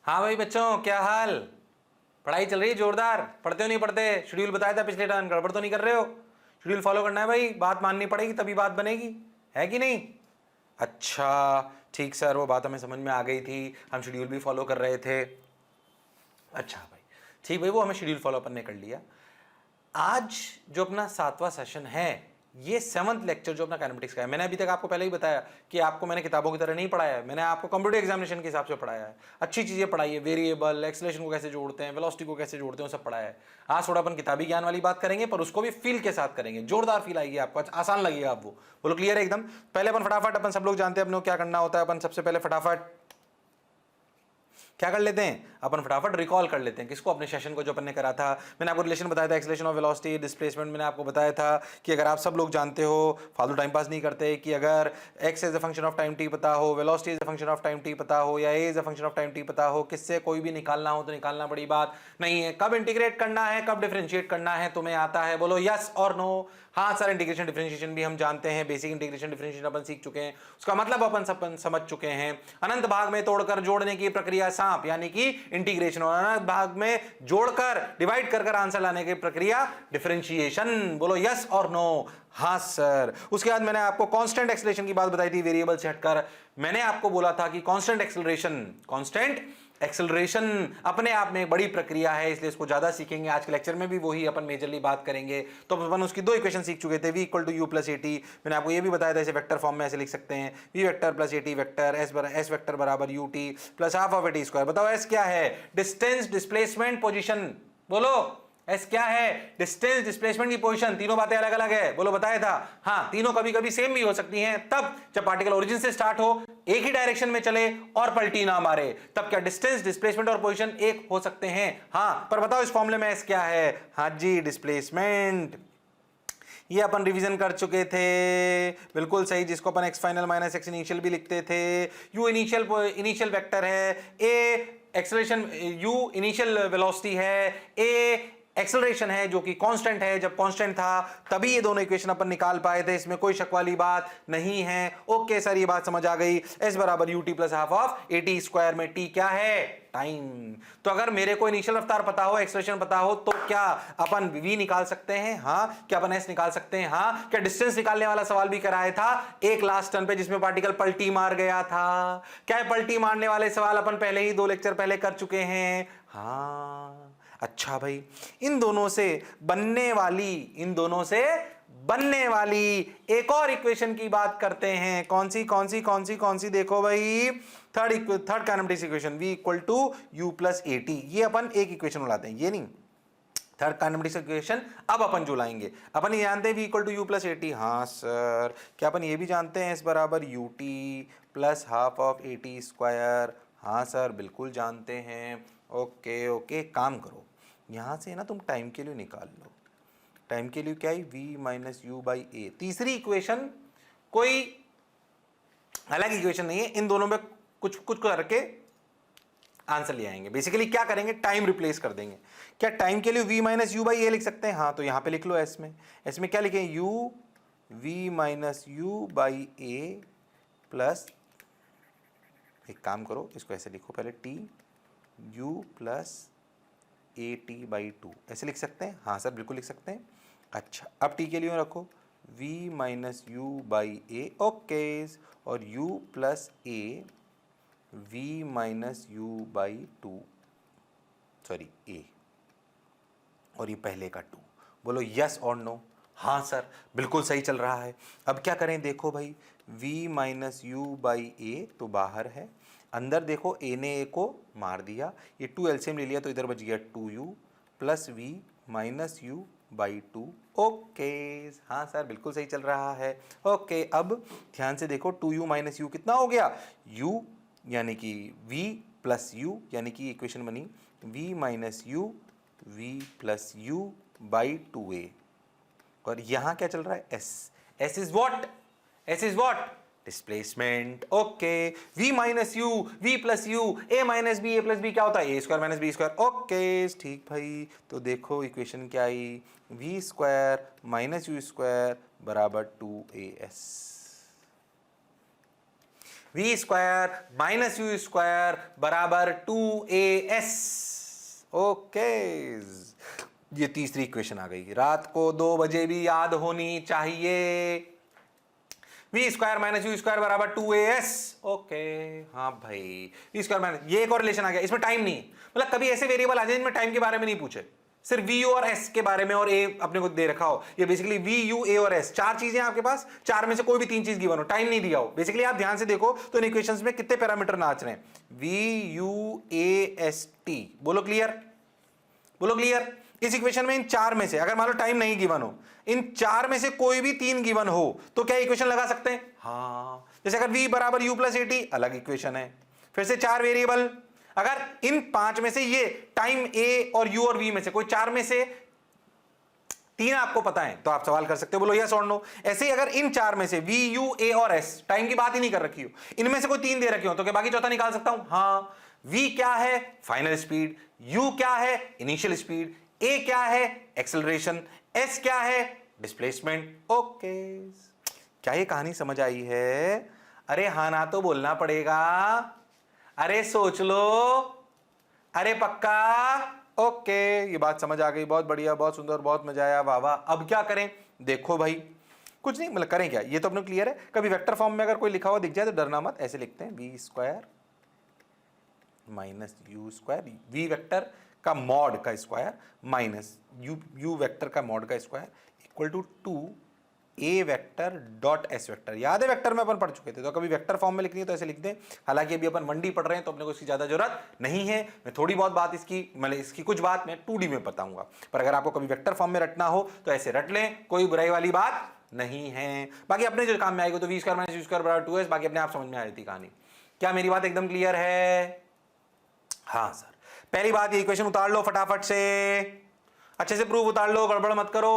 हाँ भाई बच्चों, क्या हाल? पढ़ाई चल रही है जोरदार? पढ़ते हो नहीं पढ़ते? शेड्यूल बताया था पिछले टाइम, गड़बड़ तो नहीं कर रहे हो? शेड्यूल फॉलो करना है भाई, बात माननी पड़ेगी तभी बात बनेगी, है कि नहीं? अच्छा ठीक सर, वो बात हमें समझ में आ गई थी, हम शेड्यूल भी फॉलो कर रहे थे। अच्छा भाई ठीक भाई, वो हमें शेड्यूल फॉलो अपन ने कर लिया। आज जो अपना 7वां सेशन है, ये 7th लेक्चर जो अपना काइनेमेटिक्स का है, मैंने अभी तक आपको पहले ही बताया कि आपको मैंने किताबों की तरह नहीं पढ़ाया है, मैंने आपको कंप्यूटर एग्जामिनेशन के हिसाब से पढ़ाया है। अच्छी चीजें पढ़ाई है, वेरिएबल, एक्सेलरेशन को कैसे जोड़ते हैं, वेलोसिटी को कैसे जोड़ते हैं, सब पढ़ाया है। आज थोड़ा अपन किताबी ज्ञान वाली बात करेंगे, पर उसको भी फील के साथ करेंगे, जोरदार फील आएगी आपको, आसान लगेगा। आप वो बोलो क्लियर है एकदम? पहले अपन फटाफट, अपन सब लोग जानते हैं अपने को क्या करना होता है। अपन सबसे पहले फटाफट क्या कर लेते हैं, अपन फटाफट रिकॉल कर लेते हैं किसको, अपने सेशन को जो अपन ने करा था। मैंने आपको रिलेशन बताया था, एक्सेलरेशन ऑफ वेलोसिटी, डिस्प्लेसमेंट। मैंने आपको बताया था कि अगर आप सब लोग जानते हो, फालतू टाइम पास नहीं करते, कि अगर x is a function of time t पता हो, velocity is a function of time t पता हो, या a is a function of time t पता हो, किससे कोई भी निकालना हो तो निकालना बड़ी बात नहीं है। कब इंटीग्रेट करना है, कब डिफरेंशिएट करना है, तुम्हें आता है? बोलो यस और नो। हाँ सर, इंटीग्रेशन डिफरेंशिएशन भी हम जानते हैं, बेसिक इंटीग्रेशन डिफरेंशिएशन अपन सीख चुके हैं, उसका मतलब अपन समझ चुके हैं। अनंत भाग में तोड़कर जोड़ने की प्रक्रिया सांप, यानी कि इंटीग्रेशन, और अनंत भाग में जोड़कर डिवाइड कर आंसर लाने की प्रक्रिया डिफरेंशिएशन। बोलो यस और नो। हाँ सर। उसके बाद मैंने आपको कांस्टेंट एक्सेलरेशन की बात बताई थी, वेरिएबल से हटकर। मैंने आपको बोला था कि कांस्टेंट एक्सेलरेशन अपने आप में एक बड़ी प्रक्रिया है, इसलिए इसको ज्यादा सीखेंगे। आज के लेक्चर में भी वही अपन मेजरली बात करेंगे। तो अपन उसकी दो इक्वेशन सीख चुके थे, v equal to u plus A t. मैंने आपको ये भी बताया था, इसे वेक्टर फॉर्म में ऐसे लिख सकते हैं, v वेक्टर प्लस ए टी वेक्टर, एस वेक्टर बराबर U T plus half of A T square. बताओ एस क्या है? Distance, displacement, position. बोलो एस क्या है? डिस्टेंस, डिस्प्लेसमेंट की पोजीशन। तीनों बातें अलग अलग है, बोलो बताया था। हाँ, तीनों कभी कभी सेम भी हो सकती हैं, तब जब पार्टिकल ओरिजिन से स्टार्ट हो, एक ही डायरेक्शन में चले और पलटी ना मारे, तब क्या डिस्टेंस, डिस्प्लेसमेंट और पोजीशन एक हो सकते हैं। हाँ, पर बताओ इस फॉर्मूले में एस क्या है? हाँ जी, डिस्प्लेसमेंट। ये अपन रिवीजन कर चुके थे, बिल्कुल सही, जिसको अपन X final minus X initial भी लिखते थे। यू इनिशियल वेक्टर है, A acceleration, U initial velocity है, ए एक्सेलरेशन है जो कि कांस्टेंट है। जब कांस्टेंट था तभी ये दोनों इक्वेशन अपन निकाल पाए थे, इसमें कोई शक वाली बात नहीं है। ओके सर, ये बात समझ आ गई। एस बराबर U T plus half of A T square, में टी क्या है? टाइम। तो अगर मेरे को इनिशियल रफ्तार पता हो, एक्सेलरेशन पता हो, तो क्या अपन v निकाल सकते हैं? हाँ। क्या अपन s निकाल सकते हैं? हाँ। क्या डिस्टेंस निकालने वाला सवाल भी कराया था एक लास्ट टर्न पे, जिसमें पार्टिकल पलटी मार गया था? क्या पलटी मारने वाले सवाल अपन पहले ही 2 लेक्चर पहले कर चुके हैं? हाँ। अच्छा भाई, इन दोनों से बनने वाली एक और इक्वेशन की बात करते हैं। कौन सी? देखो भाई, third kinematics equation, v equal to u plus A t. ये अपन एक इक्वेशन उलाते हैं, ये नहीं, थर्ड काइनेमेटिक्स इक्वेशन अब अपन जो लाएंगे। अपन ये जानते हैं v equal to u plus A t. हाँ सर। क्या अपन ये भी जानते हैं s बराबर U T plus half of A T square? हाँ सर, बिल्कुल जानते हैं। ओके, काम करो, यहां से ना तुम टाइम के लिए निकाल लो। टाइम के लिए क्या है? v माइनस यू बाई ए। तीसरी इक्वेशन कोई अलग इक्वेशन नहीं है, इन दोनों में कुछ करके आंसर ले आएंगे। बेसिकली क्या करेंगे? टाइम रिप्लेस कर देंगे। क्या टाइम के लिए v माइनस यू बाई ए लिख सकते हैं? हाँ, तो यहां पे लिख लो s में क्या लिखें? u v minus U by A plus, एक काम करो, इसको ऐसे लिखो पहले, t u plus A T by two, ऐसे लिख सकते हैं? हाँ सर, बिल्कुल लिख सकते हैं। अच्छा, अब टी के लिए रखो v minus U by A, okay, और u plus A v minus U by two, sorry A, और ये पहले का 2। बोलो यस और नो। हाँ सर, बिल्कुल सही चल रहा है। अब क्या करें? देखो भाई, v माइनस यू बाई ए तो बाहर है, अंदर देखो a ने a को मार दिया, ये 2 एलसीएम ले लिया तो इधर बच गया 2u plus v minus U by 2। Okay, हाँ सर, बिल्कुल सही चल रहा है। ओके, अब ध्यान से देखो, 2u माइनस यू कितना हो गया? u यानी कि v प्लस u, यानी कि इक्वेशन बनी v minus u v plus you by 2a। और यहां क्या चल रहा है? s is what? Displacement. Okay, v minus u, v plus u, a minus b, a plus b क्या होता है? a square minus b square. Okay, ठीक भाई, तो देखो इक्वेशन क्या आई? v square minus you square बराबर 2as। V square minus you square बराबर 2as। ओके, ये तीसरी इक्वेशन आ गई, रात को 2 बजे भी याद होनी चाहिए। V square minus you square बराबर 2as। ओके, हाँ भाई, वी स्क्वायर माइनस, ये एक और रिलेशन आ गया, इसमें टाइम नहीं, मतलब कभी ऐसे वेरिएबल आ जाए जिनमें टाइम के बारे में नहीं पूछे, सिर्फ वी यू और एस के बारे में और ए अपने को दे रखा हो। ये बेसिकली वी यू ए और एस, 4 चीजें आपके पास, 4 में से कोई भी 3 चीज गिवन हो, टाइम नहीं दिया हो। बेसिकली आप ध्यान से देखो तो इन इक्वेशंस में कितने पैरामीटर नाच रहे हैं, v u a s t. बोलो क्लियर, बोलो क्लियर। इस इक्वेशन में इन 4 में से अगर मान लो टाइम नहीं गिवन हो, इन 4 में से कोई भी 3 गिवन हो तो क्या इक्वेशन लगा सकते हैं? हाँ, जैसे अगर v बराबर u प्लस एटी, अलग इक्वेशन है। फिर से 4 वेरिएबल, अगर इन 5 में से ये टाइम a और u और v में से कोई 4 में से 3 आपको पता है तो आप सवाल कर सकते हो, बोलो यस और नो। ऐसे ही अगर इन 4 में से v u a और s, टाइम की बात ही नहीं कर रखी हो, इनमें से कोई 3 दे रखे हो तो क्या बाकी चौथा निकाल सकता हूं? हाँ। v क्या है? Final speed. u क्या है? Initial speed. a क्या है? एक्सेलरेशन। s क्या है? डिस्प्लेसमेंट। ओके, क्या ये कहानी समझ आई है? अरे हाँ ना तो बोलना पड़ेगा, अरे सोच लो, अरे पक्का। ओके, ये बात समझ आ गई, बहुत बढ़िया, बहुत सुंदर, बहुत मजा आया, वाह वाह। अब क्या करें? देखो भाई, कुछ नहीं, मतलब करें क्या, ये तो अपने क्लियर है। कभी वेक्टर फॉर्म में अगर कोई लिखा हुआ दिख जाए तो डरना मत, ऐसे लिखते हैं v square minus you square, v vector का मॉड का स्क्वायर माइनस यू वेक्टर का मॉड का square equal to a vector dot s vector. याद है वेक्टर में अपन पढ़ चुके थे, तो कभी वेक्टर फॉर्म में लिखनी है तो ऐसे लिख दें। हालांकि अभी अपन 1D पढ़ रहे हैं तो अपने को इसकी ज्यादा जरूरत नहीं है। मैं थोड़ी बहुत बात इसकी, मतलब इसकी कुछ बात मैं 2D में बताऊंगा, पर अगर आपको कभी वेक्टर फॉर्म में रटना हो तो ऐसे रट लें, कोई बुराई वाली बात नहीं है। बाकी अपने जो काम में आएगा तो v square minus you square बराबर 2s, बाकी अपने आप समझ में आ जाती कहानी। क्या मेरी बात एकदम क्लियर है? हाँ सर। पहली बात, ये इक्वेशन उतार लो फटाफट से, अच्छे से प्रूफ उतार लो, गड़बड़ मत करो।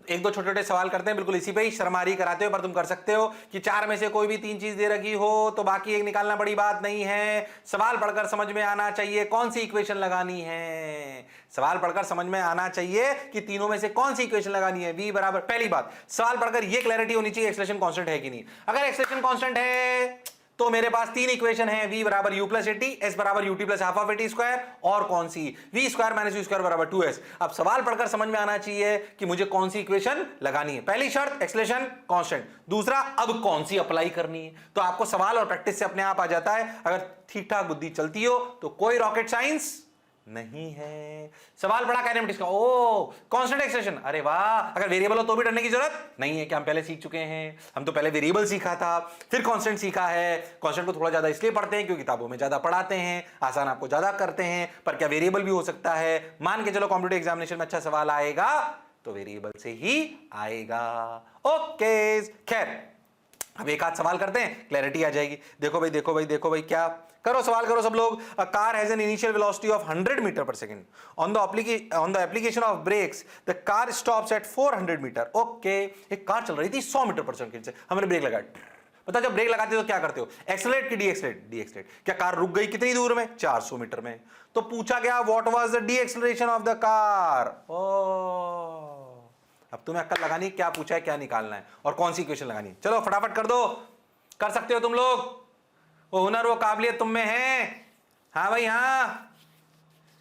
एक दो छोटे छोटे सवाल करते हैं, बिल्कुल इसी पे ही शर्मारी कराते हो, पर तुम कर सकते हो कि 4 में से कोई भी 3 चीज दे रखी हो तो बाकी एक निकालना बड़ी बात नहीं है। सवाल पढ़कर समझ में आना चाहिए कौन सी इक्वेशन लगानी है, सवाल पढ़कर समझ में आना चाहिए कि तीनों में से कौन सी इक्वेशन लगानी है। v बराबर, पहली बात सवाल पढ़कर ये क्लैरिटी होनी चाहिए एक्सलेशन कांस्टेंट है कि नहीं। अगर एक्सलेशन कांस्टेंट है तो मेरे पास 3 इक्वेशन है, v बराबर u प्लस एटी, s बराबर ut plus half of A T square, और कौन सी? v square minus you square बराबर 2s। अब सवाल पढ़कर समझ में आना चाहिए कि मुझे कौन सी इक्वेशन लगानी है। पहली शर्त एक्सलेशन कांस्टेंट, दूसरा अब कौन सी अप्लाई करनी है। तो आपको सवाल और प्रैक्टिस से अपने आप आ जाता है। अगर ठीक ठाक बुद्धि चलती हो तो कोई रॉकेट साइंस नहीं है। सवाल पढ़ा काइनेमेटिक्स का, ओ कांस्टेंट एक्सप्रेशन, अरे वाह। अगर वेरिएबल हो तो भी डरने की जरूरत नहीं है, कि हम पहले सीख चुके हैं। हम तो पहले वेरिएबल सीखा था, फिर कांस्टेंट सीखा है। कांस्टेंट को थोड़ा ज्यादा इसलिए पढ़ते हैं क्योंकि किताबों में ज्यादा पढ़ाते हैं, आसान आपको ज्यादा करते हैं। पर क्या वेरिएबल भी हो सकता है? मान के चलो कॉम्पिटिटिव एग्जामिनेशन में अच्छा सवाल आएगा तो वेरिएबल से ही आएगा। ओके, खैर अब एक आध सवाल करते हैं, क्लैरिटी आ जाएगी। देखो भाई, देखो भाई, देखो भाई, क्या करो, सवाल करो सब लोग। A car has an initial velocity of 100 metre per second, on the application of brakes the car stops at 400 metre. Okay, एक कार चल रही थी 100 मीटर पर सेकंड से, हमने ब्रेक लगाया। पता, जब ब्रेक लगाते हो तो क्या करते हो? एक्सेलरेट की डीएक्सेलरेट? डीएक्सेलरेट। क्या कार रुक गई कितनी दूर में? 400 मीटर में। तो पूछा गया what was the deceleration of the car. ओ, अब तुम्हें अक्ल लगानी, क्या पूछा है, क्या निकालना है और कौन सी इक्वेशन लगानी है। चलो फटाफट कर दो, कर सकते हो तुम लोग, वो हुनर वो काबिलियत तुम में है। हाँ भाई हाँ,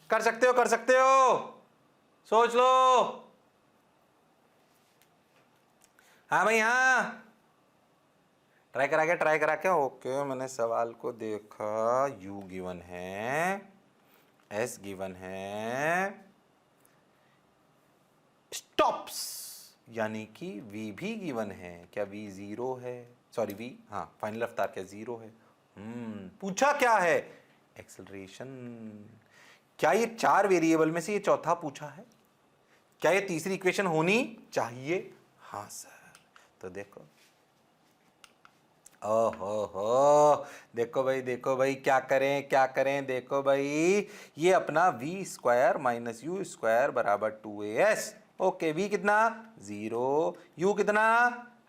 कर सकते हो, कर सकते हो, सोच लो। हाँ भाई हाँ, ट्राई करा के, ट्राई करा के। ओके, मैंने सवाल को देखा, u गिवन है, s गिवन है, स्टॉप्स यानी कि v भी गिवन है। क्या v 0 है? सॉरी v, हाँ फाइनल रफ्तार क्या 0 है? पूछा क्या है? एक्सेलरेशन। क्या ये 4 वेरिएबल में से ये चौथा पूछा है? क्या ये तीसरी इक्वेशन होनी चाहिए? हाँ सर। तो देखो, ओहो, देखो भाई, देखो भाई, क्या करें, क्या करें। देखो भाई, ये अपना v square minus you square बराबर 2as। ओके, v कितना? 0, u कितना?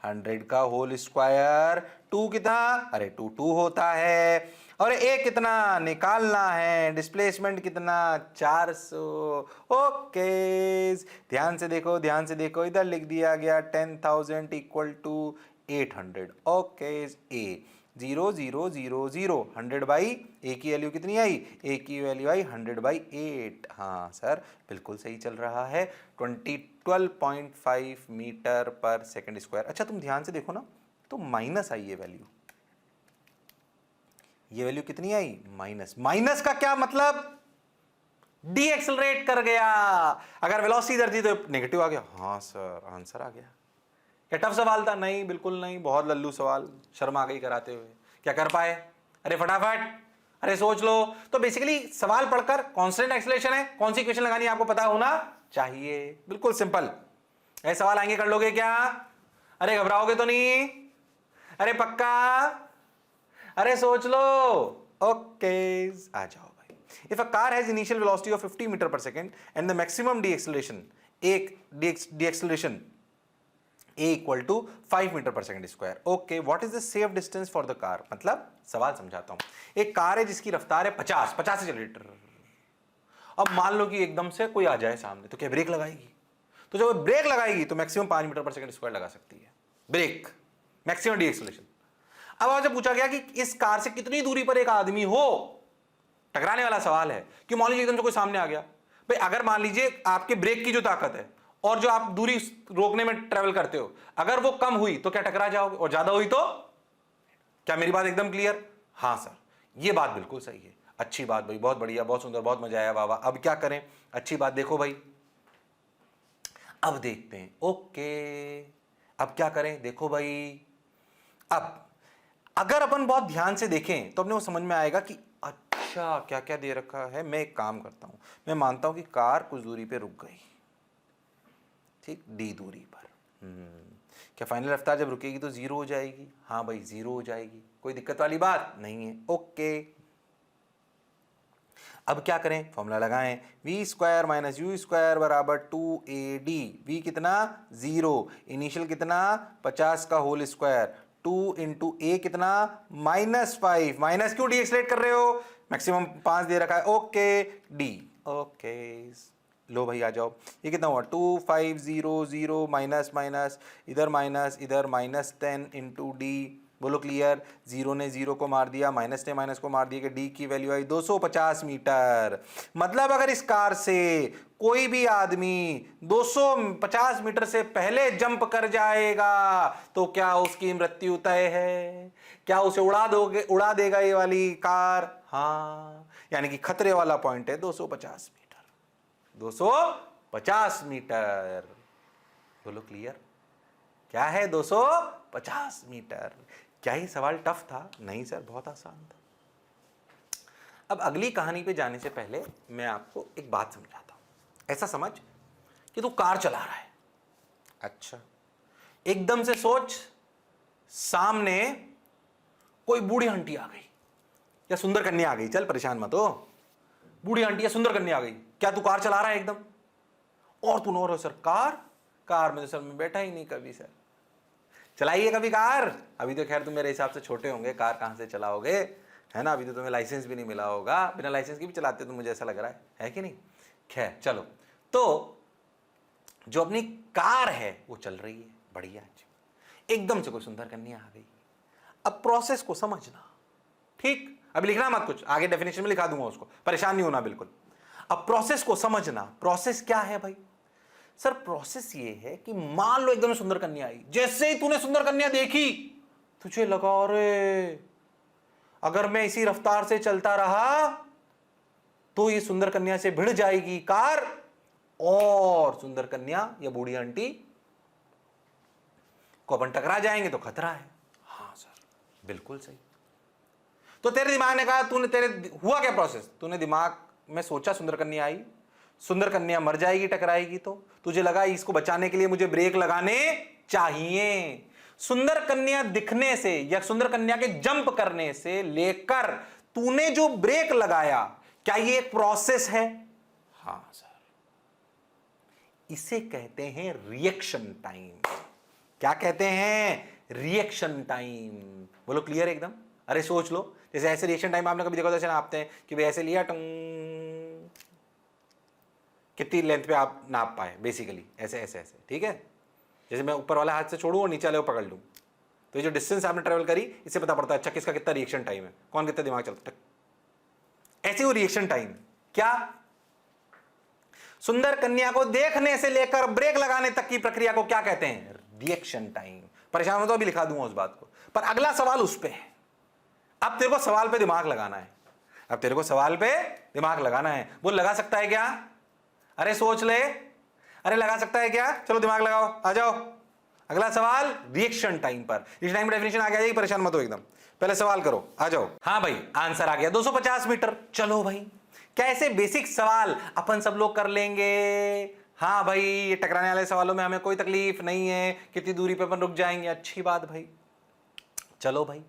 100 का होल स्क्वायर, 2 कितना? अरे 2 होता है, और a कितना निकालना है, डिस्प्लेसमेंट कितना? 400। ओके, ध्यान से देखो, ध्यान से देखो, इधर लिख दिया गया 10,000 equal to 800। Okay, a 0.0000 100 by A की वैल्यू कितनी आई, ए की वैल्यू आई 100/8। हाँ सर बिल्कुल सही चल रहा है, 12.5 मीटर पर सेकंड स्क्वायर। अच्छा तुम ध्यान से देखो ना, तो माइनस आई ये वैल्यू कितनी आई, माइनस। माइनस का क्या मतलब, डी एक्सेलरेट कर गया। अगर वेलोसिटी इधर थी तो नेगेटिव आ गया। हाँ सर आंसर आ गया। क्या टफ सवाल था, नहीं बिल्कुल नहीं, बहुत लल्लू सवाल, शर्म आ गई कराते हुए। क्या कर पाए, अरे फटाफट, अरे सोच लो। तो बेसिकली सवाल पढ़कर कांस्टेंट एक्सेलरेशन है, कौन सी इक्वेशन लगानी है आपको पता होना चाहिए, बिल्कुल सिंपल। ऐसे सवाल आएंगे, कर लोगे क्या, अरे घबराओगे तो नहीं, अरे पक्का, अरे सोच लो। ओके आ जाओ भाई। If a car has initial velocity of 50 metre per second and the maximum deceleration a equal to 5 metre per second square. Okay what is the safe distance for the car, मतलब सवाल समझाता हूं। एक car है जिसकी रफ्तार है 50 से चल लीटर। अब मान लो कि एकदम से कोई आ जाए सामने, तो क्या ब्रेक लगाएगी, तो जब ब्रेक लगाएगी तो maximum 5 metre per second square लगा सकती है, ब्रेक मैक्सिमम डी एक्सेलरेशन। अब आपसे पूछा गया कि इस कार से कितनी दूरी पर एक आदमी हो, टकराने वाला सवाल है कि मान लीजिए एकदम से कोई सामने आ गया। भाई अगर मान लीजिए आपके ब्रेक की जो ताकत है और जो आप दूरी रोकने में ट्रेवल करते हो, अगर वो कम हुई तो क्या टकरा जाओगे, और ज्यादा हुई तो, क्या मेरी बात एकदम क्लियर। हाँ सर ये बात बिल्कुल सही है, अच्छी बात भाई, बहुत बढ़िया, बहुत सुंदर, बहुत मजा आया, वाह वाह। अब क्या करें, अच्छी बात, देखो भाई अब देखते हैं। ओके अब क्या करें, देखो भाई, अब अगर अपन बहुत ध्यान से देखें तो अपने को समझ में आएगा कि अच्छा क्या क्या दे रखा है। मैं एक काम करता हूं, मैं मानता हूं कि कार कुछ दूरी पे रुक गई, ठीक, डी दूरी पर। क्या फाइनल रफ्तार जब रुकेगी तो 0 हो जाएगी, हाँ भाई 0 हो जाएगी, कोई दिक्कत वाली बात नहीं है। ओके अब क्या करें, फॉर्मूला लगाएं, v square minus you square बराबर 2AD। वी कितना 0, इनिशियल कितना 50 का होल स्क्वायर, 2 इंटू ए कितना -5, माइनस क्यों डी एक्सलेट कर रहे हो, मैक्सिमम 5 दे रखा है। ओके डी, ओके लो भाई आ जाओ, ये कितना हुआ 2500 माइनस माइनस इधर -10 इंटू डी, बोलो क्लियर। 0 ने 0 को मार दिया, माइनस ने माइनस को मार दिया, कि डी की वैल्यू आई 250 मीटर। मतलब अगर इस कार से कोई भी आदमी 250 मीटर से पहले जंप कर जाएगा तो क्या उसकी मृत्यु तय है, क्या उसे उड़ा देगा ये वाली कार, हाँ, यानी कि खतरे वाला पॉइंट है 250 मीटर, 250 मीटर, बोलो क्लियर, क्या है 250 मीटर। क्या ये सवाल टफ था, नहीं सर बहुत आसान था। अब अगली कहानी पे जाने से पहले मैं आपको एक बात समझाता हूं। ऐसा समझ कि तू कार चला रहा है, अच्छा एकदम से सोच सामने कोई बूढ़ी आंटी आ गई या सुंदर कन्या आ गई, चल परेशान मत हो, बूढ़ी आंटी या सुंदर कन्या आ गई, क्या तू कार चला रहा है एकदम, और तू नो सर कार में तो सर मैं बैठा ही नहीं कभी, सर चलाइए कभी कार। अभी तो खैर तुम मेरे हिसाब से छोटे होंगे, कार कहां से चलाओगे, है ना, अभी तो तुम्हें लाइसेंस भी नहीं मिला होगा, बिना लाइसेंस के भी चलाते तो मुझे ऐसा लग रहा है कि नहीं। खैर चलो, तो जो अपनी कार है वो चल रही है बढ़िया, एकदम से कोई सुंदर कन्या आ गई। अब प्रोसेस को समझना, ठीक, अभी लिखना मत कुछ, आगे डेफिनेशन में लिखा दूंगा उसको, परेशान नहीं होना बिल्कुल। अब प्रोसेस को समझना, प्रोसेस क्या है भाई, सर प्रोसेस ये है कि मान लो एकदम सुंदर कन्या आई, जैसे ही तूने सुंदर कन्या देखी तुझे लगा अरे अगर मैं इसी रफ्तार से चलता रहा तो ये सुंदर कन्या से भिड़ जाएगी कार और सुंदर कन्या या बूढ़ी आंटी को अपन टकरा जाएंगे तो खतरा है। हाँ सर बिल्कुल सही। तो तेरे दिमाग ने कहा, हुआ क्या प्रोसेस, तूने दिमाग में सोचा सुंदर कन्या आई, सुंदर कन्या मर जाएगी टकराएगी, तो तुझे लगा इसको बचाने के लिए मुझे ब्रेक लगाने चाहिए। सुंदर कन्या दिखने से या सुंदर कन्या के जंप करने से लेकर तूने जो ब्रेक लगाया, क्या ये एक प्रोसेस है, हाँ सर, इसे कहते हैं रिएक्शन टाइम। क्या कहते हैं, रिएक्शन टाइम, बोलो क्लियर एकदम। अरे सोच लो, जैसे ऐसे रिएक्शन टाइम आपने कभी देखा, जैसे नापते हैं कि भाई ऐसे लिया टंग, कितनी लेंथ पे आप नाप पाए, बेसिकली ऐसे ऐसे ऐसे, ठीक है, जैसे मैं ऊपर वाला हाथ से छोड़ूं और नीचे वाले को पकड़ लूं, तो ये जो डिस्टेंस आपने ट्रेवल करी इससे पता पड़ता है अच्छा किसका कितना रिएक्शन टाइम है, कौन कितना दिमाग चलता है। ऐसे वो रिएक्शन टाइम क्या, सुंदर कन्या को देखने से लेकर ब्रेक लगाने तक की प्रक्रिया को क्या कहते हैं, रिएक्शन टाइम। परेशान हो तो अभी लिखा दूंगा उस बात को, पर अगला सवाल उस पे है। अब तेरे को सवाल पे दिमाग लगाना है, अब तेरे को सवाल पे दिमाग लगाना है। वो लगा सकता है क्या, अरे सोच ले, अरे लगा सकता है क्या, चलो दिमाग लगाओ, आ जाओ। अगला सवाल रिएक्शन टाइम पर, रिएक्शन टाइम डेफिनेशन आ गया जी, परेशान मत हो एकदम, पहले सवाल करो, आ जाओ। हाँ भाई आंसर आ गया 250 मीटर। चलो भाई क्या ऐसे बेसिक सवाल अपन सब लोग कर लेंगे। हाँ भाई ये टकराने वाले सवालों में हमें कोई तकलीफ नहीं है, कितनी दूरी पे अपन रुक जाएंगे, अच्छी बात भाई। चलो भाई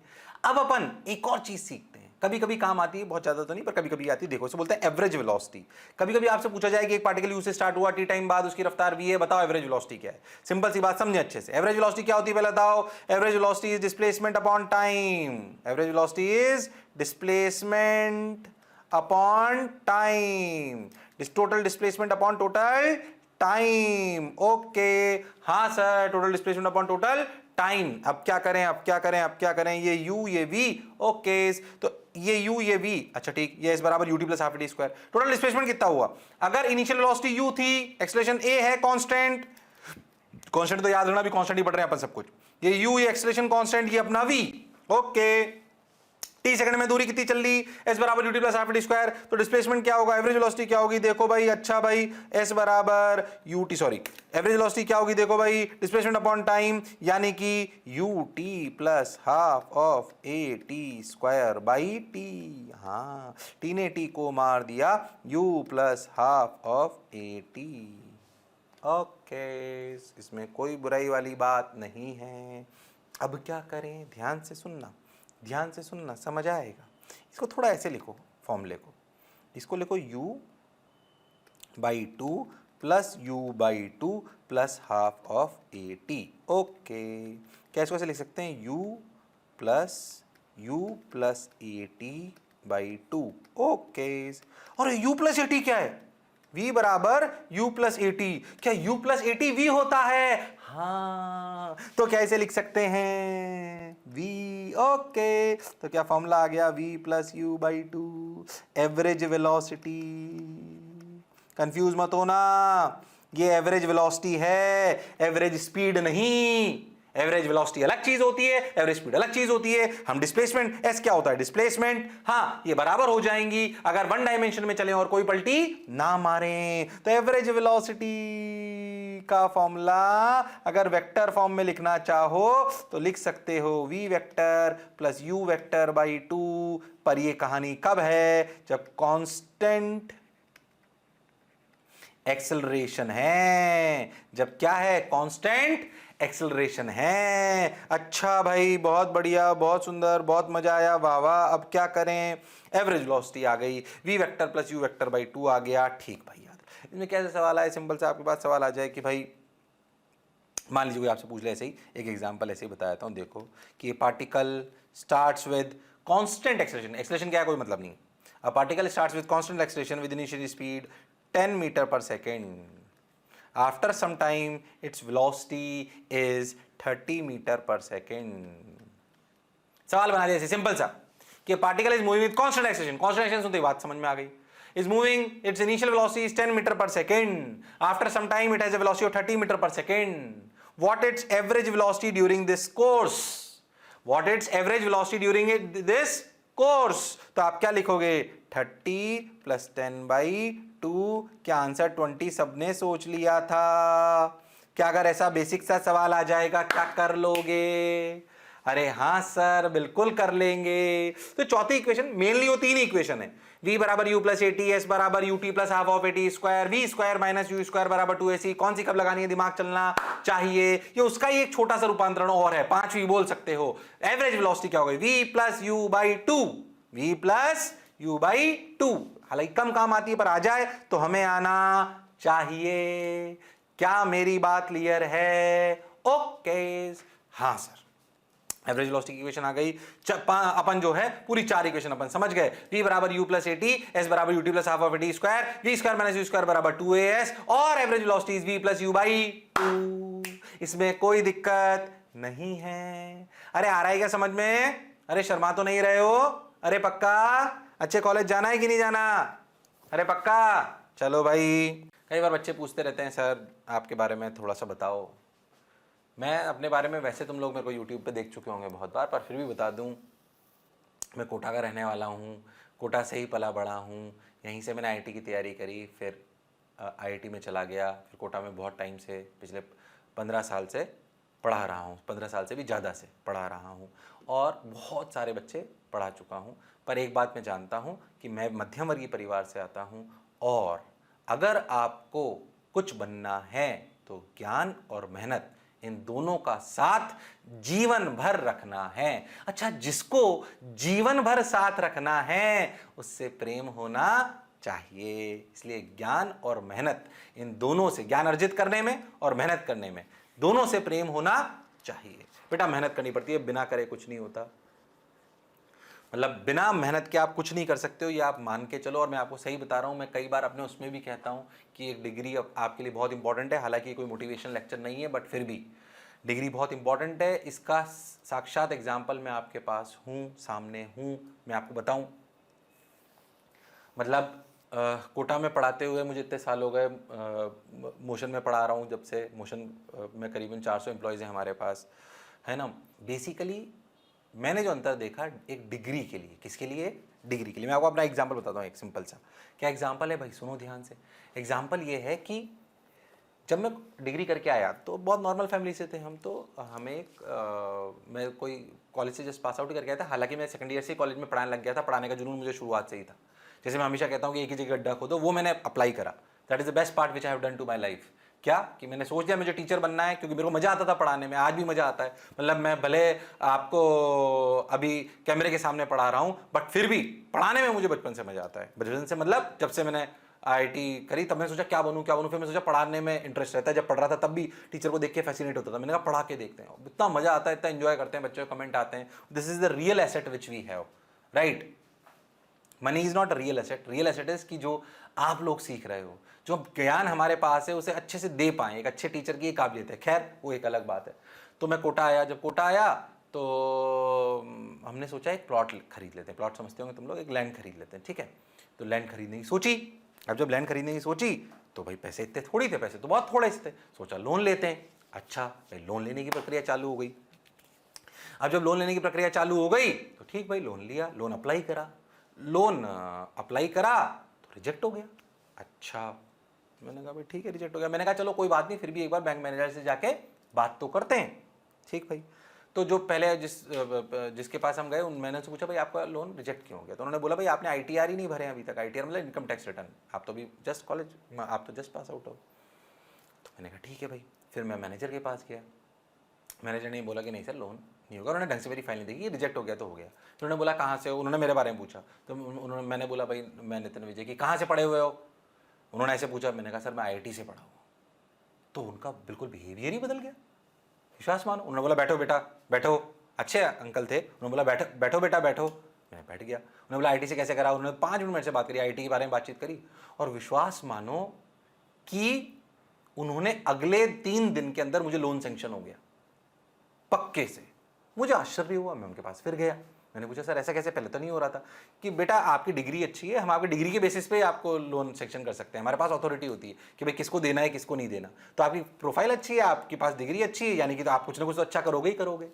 अब अपन एक और चीज सीखते हैं, कभी कभी काम आती है, बहुत ज्यादा तो नहीं पर कभी कभी आती है। देखो इसे बोलते हैं एवरेज वेलोसिटी। कभी कभी आपसे पूछा जाए कि एक पार्टिकल यू से स्टार्ट हुआ, टी टाइम बाद उसकी रफ्तार वी है, बताओ एवरेज वेलोसिटी क्या है। सिंपल सी बात समझे अच्छे से। एवरेज वेलोसिटी क्या होती है पहले बताओ। Average velocity is displacement upon time. Average velocity is displacement upon time, total displacement upon total time. Okay हाँ sir, total displacement upon total time. अब क्या करें, अब क्या करें, अब क्या करें, ये u ये v, ओके तो ये u ये v, अच्छा ठीक, ये s बराबर ut plus half T square. Total displacement कितना हुआ, अगर इनिशियल वेलोसिटी u थी, एक्सेलरेशन a है कांस्टेंट, कांस्टेंट तो याद रखना भी कांस्टेंट ही पढ़ रहे हैं अपन सब कुछ, ये u ये एक्सेलरेशन कांस्टेंट, ये अपना v, ओके टी सेकंड में दूरी कितनी चल ली, s बराबर ut plus half T square. तो डिस्प्लेसमेंट क्या होगा, एवरेज वेलोसिटी क्या होगी, देखो भाई, अच्छा भाई s बराबर ut, सॉरी एवरेज वेलोसिटी क्या होगी, देखो भाई डिस्प्लेसमेंट अपॉन टाइम, यानी कि ut plus half of a T square by t। हाँ t ने t को मार दिया, u plus half of a T. Okay इसमें कोई बुराई वाली बात नहीं है। अब क्या करें, ध्यान से सुनना, ध्यान से सुनना, समझ आएगा। इसको थोड़ा ऐसे लिखो फॉर्मूले को, इसको लिखो u by 2 plus u by 2 plus half of A t. Okay क्या इसको ऐसे लिख सकते हैं, u plus A T by 2। Okay और u प्लस ए टी क्या है, v बराबर u प्लस ए टी। क्या u plus A T v होता है, हाँ तो क्या इसे लिख सकते हैं v। ओके तो क्या फॉर्मूला आ गया, v plus you by 2 average velocity. Confuse मत होना, ये एवरेज वेलोसिटी है, एवरेज स्पीड नहीं। एवरेज वेलोसिटी अलग चीज होती है, एवरेज स्पीड अलग चीज होती है। हम डिस्प्लेसमेंट, एस क्या होता है डिस्प्लेसमेंट, हाँ ये बराबर हो जाएंगी अगर वन डायमेंशन में चले और कोई पलटी ना मारे। तो एवरेज वेलोसिटी का फॉर्मूला अगर वेक्टर फॉर्म में लिखना चाहो तो लिख सकते हो v vector plus u vector by 2। पर ये कहानी कब है, जब कांस्टेंट एक्सेलरेशन है, जब क्या है, कांस्टेंट एक्सेलरेशन है। अच्छा भाई बहुत बढ़िया, बहुत सुंदर, बहुत मजा आया, वाह वाह। अब क्या करें, एवरेज वेलोसिटी आ गई, v vector plus u vector by 2 आ गया, ठीक भाई। याद इसमें कैसे सवाल आए, सिंपल से आपके पास सवाल आ जाए कि भाई मान लीजिए कोई आपसे पूछ ले, ऐसे ही एक एग्जांपल ऐसे ही बताया था, देखो कि ये particle starts with constant acceleration, acceleration क्या है कोई मतलब नहीं, a particle starts with constant acceleration with initial speed 10 metre per second, after some time its velocity is 30 metre per second. सवाल बना दिया सिंपल सा कि particle is moving with constant acceleration, constant acceleration सुनते ही बात समझ में आ गई। is moving, its initial velocity is 10 meter per second, after some time it has a velocity of 30 meter per second. What its average velocity during this course, what its average velocity during this course, तो आप क्या लिखोगे 30 plus 10 by 2, क्या answer 20 सबने सोच लिया था। क्या अगर ऐसा बेसिक सा सवाल आ जाएगा क्या कर लोगे, अरे हाँ सर बिल्कुल कर लेंगे। तो चौथी इक्वेशन मेनली वो तीन इक्वेशन है, v बराबर u plus A T, S बराबर U T plus half of A T square, we square minus you square बराबर 2ac। कौन सी कब लगानी है, दिमाग चलना चाहिए। ये उसका ही एक छोटा सा रूपांतरण और है, पांचवी बोल सकते हो। एवरेज वेलोसिटी क्या होगी, v plus you by 2, v plus you by 2। हालांकि कम काम आती है पर आ जाए तो हमें आना चाहिए। क्या मेरी बात क्लियर है, ओके हाँ सर। एवरेज वेलोसिटी की इक्वेशन आ गई, अपन जो है पूरी चार इक्वेशन अपन समझ गए। v बराबर u plus A T, S बराबर U T plus half of A T square, we square minus you square बराबर 2as, और average velocity is v plus you by 2। इसमें कोई दिक्कत नहीं है। अरे आ रहा है क्या समझ में? अरे शर्मा तो नहीं रहे हो? अरे पक्का? अच्छे कॉलेज जाना है कि नहीं जाना? अरे पक्का? चलो भाई। कई बार बच्चे पूछते रहते हैं सर आपके बारे में थोड़ा सा बताओ। मैं अपने बारे में वैसे तुम लोग मेरे को यूट्यूब पे देख चुके होंगे बहुत बार, पर फिर भी बता दूं, मैं कोटा का रहने वाला हूँ, कोटा से ही पला बड़ा हूँ, यहीं से मैंने आईआईटी की तैयारी करी, फिर आईआईटी में चला गया, फिर कोटा में बहुत टाइम से पिछले 15 साल से पढ़ा रहा हूँ, 15 साल से भी ज़्यादा से पढ़ा रहा हूँ और बहुत सारे बच्चे पढ़ा चुका हूँ। पर एक बात मैं जानता हूँ कि मैं मध्यम वर्गीय परिवार से आता हूँ और अगर आपको कुछ बनना है तो ज्ञान और मेहनत इन दोनों का साथ जीवन भर रखना है। अच्छा, जिसको जीवन भर साथ रखना है उससे प्रेम होना चाहिए। इसलिए ज्ञान और मेहनत इन दोनों से, ज्ञान अर्जित करने में और मेहनत करने में, दोनों से प्रेम होना चाहिए। बेटा मेहनत करनी पड़ती है, बिना करे कुछ नहीं होता। मतलब बिना मेहनत के आप कुछ नहीं कर सकते हो, ये आप मान के चलो। और मैं आपको सही बता रहा हूँ, मैं कई बार अपने उसमें भी कहता हूँ कि एक डिग्री आपके लिए बहुत इंपॉर्टेंट है। हालांकि ये कोई मोटिवेशन लेक्चर नहीं है, बट फिर भी डिग्री बहुत इंपॉर्टेंट है। इसका साक्षात एग्जाम्पल मैं आपके पास हूँ, सामने हूँ, मैं आपको बताऊँ। मतलब कोटा में पढ़ाते हुए मुझे इतने साल हो गए, मोशन में पढ़ा रहा हूँ जब से। मोशन में करीबन 400 एम्प्लॉयज़ हैं हमारे पास, है ना। बेसिकली मैंने जो अंतर देखा एक डिग्री के लिए, किसके लिए? डिग्री के लिए। मैं आपको अपना एग्जांपल बताता हूँ एक सिंपल सा। क्या एग्जांपल है भाई? सुनो ध्यान से। एग्जांपल ये है कि जब मैं डिग्री करके आया तो बहुत नॉर्मल फैमिली से थे हम। तो हमें मैं कोई कॉलेज से जस्ट पास आउट करके आया था। हालांकि मैं सेकंड ईयर से कॉलेज में पढ़ाने लग गया था। पढ़ाने का जुनून मुझे शुरुआत से ही था। जैसे मैं हमेशा कहता हूँ कि एक ही जगह गड्ढा खोदो, वो मैंने अप्लाई करा। That is the best part which I have done to my life. क्या कि मैंने सोच लिया मुझे टीचर बनना है, क्योंकि मेरे को मजा आता था पढ़ाने में, आज भी मजा आता है। मतलब मैं भले आपको अभी कैमरे के सामने पढ़ा रहा हूँ, बट फिर भी पढ़ाने में मुझे बचपन से मजा आता है। बचपन से मतलब जब से मैंने आईआईटी करी तब मैंने सोचा क्या बनूं क्या बनूं। फिर मैं सोचा पढ़ाने में इंटरेस्ट रहता है। जब पढ़ रहा था तब भी टीचर को देख के फैसिनेट होता था। मैंने कहा पढ़ा के देखते हैं, इतना मजा आता है, इतना एंजॉय करते हैं, बच्चों के कमेंट आते हैं। This is the real asset which we have, right. Money is not a real asset. Real asset is कि जो आप लोग सीख रहे हो, जो ज्ञान हमारे पास है उसे अच्छे से दे पाए। एक अच्छे टीचर की काबिलियत है, खैर वो एक अलग बात है। तो मैं कोटा आया। जब कोटा आया तो हमने सोचा एक प्लॉट खरीद लेते हैं। प्लॉट समझते होंगे तुम लोग, एक लैंड खरीद लेते हैं, ठीक है। तो लैंड खरीदने की सोची। अब जब लैंड खरीदने की सोची तो भाई पैसे इतने थोड़ी थे, पैसे तो बहुत थोड़े थे। सोचा लोन लेते हैं। अच्छा भाई, लोन लेने की प्रक्रिया चालू हो गई। अब जब लोन लेने की प्रक्रिया चालू हो गई तो ठीक भाई, लोन लिया, लोन अप्लाई करा। लोन अप्लाई करा तो रिजेक्ट हो गया। अच्छा, मैंने कहा भाई ठीक है, रिजेक्ट हो गया। मैंने कहा चलो कोई बात नहीं, फिर भी एक बार बैंक मैनेजर से जाके बात तो करते हैं। ठीक भाई। तो जो पहले जिसके पास हम गए उन मैंने से पूछा भाई आपका लोन रिजेक्ट क्यों हो गया। तो उन्होंने बोला भाई आपने आईटीआर ही नहीं भरे अभी तक। आईटीआर मतलब इनकम टैक्स रिटर्न। आप तो अभी जस्ट कॉलेज, आप तो जस्ट पास आउट हो। तो मैंने कहा ठीक है भाई। फिर मैं मैनेजर के पास गया। मैनेजर ने बोला कि नहीं सर लोन नहीं होगा। उन्होंने ढंग से मेरी फाइल नहीं देखी, रिजेक्ट हो गया तो हो गया। तो उन्होंने बोला कहाँ से हो। उन्होंने मेरे बारे में पूछा। तो उन्होंने मैंने बोला भाई मैं नितिन विजय की। कहाँ से पढ़े हुए हो? उन्होंने ऐसे पूछा। मैंने कहा सर मैं आईआईटी से पढ़ा हूँ। तो उनका बिल्कुल बिहेवियर ही बदल गया, विश्वास मानो। उन्होंने बोला बैठो बेटा बैठो। अच्छे अंकल थे। उन्होंने बोला बैठो बैठो बेटा बैठो। मैं बैठ गया। उन्होंने बोला आईआईटी से कैसे करा। उन्होंने 5 मिनट मेरे से बात करी, आईआईटी के बारे में बातचीत करी। और विश्वास मानो कि उन्होंने अगले 3 दिन के अंदर मुझे लोन सैंक्शन हो गया, पक्के से। मुझे आश्चर्य हुआ। मैं उनके पास फिर गया। मैंने पूछा सर ऐसा कैसे, पहले तो नहीं हो रहा था। कि बेटा आपकी डिग्री अच्छी है, हम आपकी डिग्री के बेसिस पे आपको लोन सेक्शन कर सकते हैं। हमारे पास अथॉरिटी होती है कि भाई किसको देना है किसको नहीं देना। तो आपकी प्रोफाइल अच्छी है, आपके पास डिग्री अच्छी है, यानी कि तो आप कुछ ना कुछ तो अच्छा करोगे ही करोगे,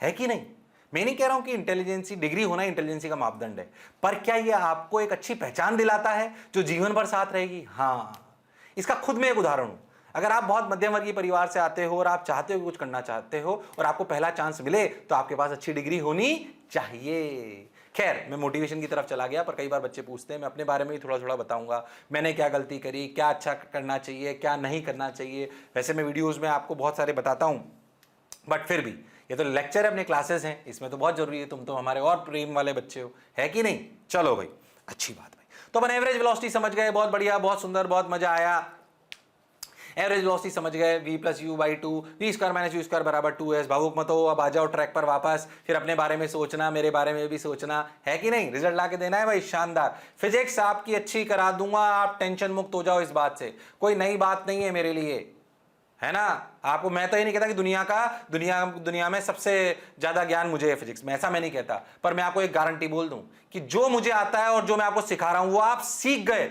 है कि नहीं। मैं नहीं कह रहा हूं कि इंटेलिजेंसी, डिग्री होना इंटेलिजेंसी का मापदंड है, पर क्या ये आपको एक अच्छी पहचान दिलाता है जो जीवन भर साथ रहेगी? हाँ। इसका खुद में एक उदाहरण हूं। अगर आप बहुत मध्यम वर्गीय परिवार से आते हो और आप चाहते हो कुछ करना चाहते हो और आपको पहला चांस मिले तो आपके पास अच्छी डिग्री होनी चाहिए। खैर मैं मोटिवेशन की तरफ चला गया, पर कई बार बच्चे पूछते हैं। मैं अपने बारे में ही थोड़ा थोड़ा बताऊंगा, मैंने क्या गलती करी, क्या अच्छा करना चाहिए, क्या नहीं करना चाहिए। वैसे मैं वीडियोज़ में आपको बहुत सारे बताता हूँ, बट फिर भी ये तो लेक्चर है, अपने क्लासेस हैं, इसमें तो बहुत जरूरी है। तुम तो हमारे और प्रेम वाले बच्चे हो, है कि नहीं। चलो भाई, अच्छी बात भाई। तो अपन एवरेज वेलोसिटी समझ गए, बहुत बढ़िया, बहुत सुंदर, बहुत मजा आया। एवरेज वेलोसिटी समझ गए, v plus you by 2, v square minus you square बराबर 2s। भावुक मत हो, अब आ जाओ ट्रैक पर वापस। फिर अपने बारे में सोचना, मेरे बारे में भी सोचना, है कि नहीं। रिजल्ट ला के देना है भाई, शानदार। फिजिक्स आपकी अच्छी करा दूंगा, आप टेंशन मुक्त हो जाओ इस बात से, कोई नई बात नहीं है मेरे लिए। है ना। आपको, मैं तो ये नहीं कहता कि दुनिया में सबसे ज्यादा ज्ञान मुझे है फिजिक्स में, ऐसा मैं नहीं कहता, पर मैं आपको एक गारंटी बोल दूं कि जो मुझे आता है और जो मैं आपको सिखा रहा हूं वो आप सीख गए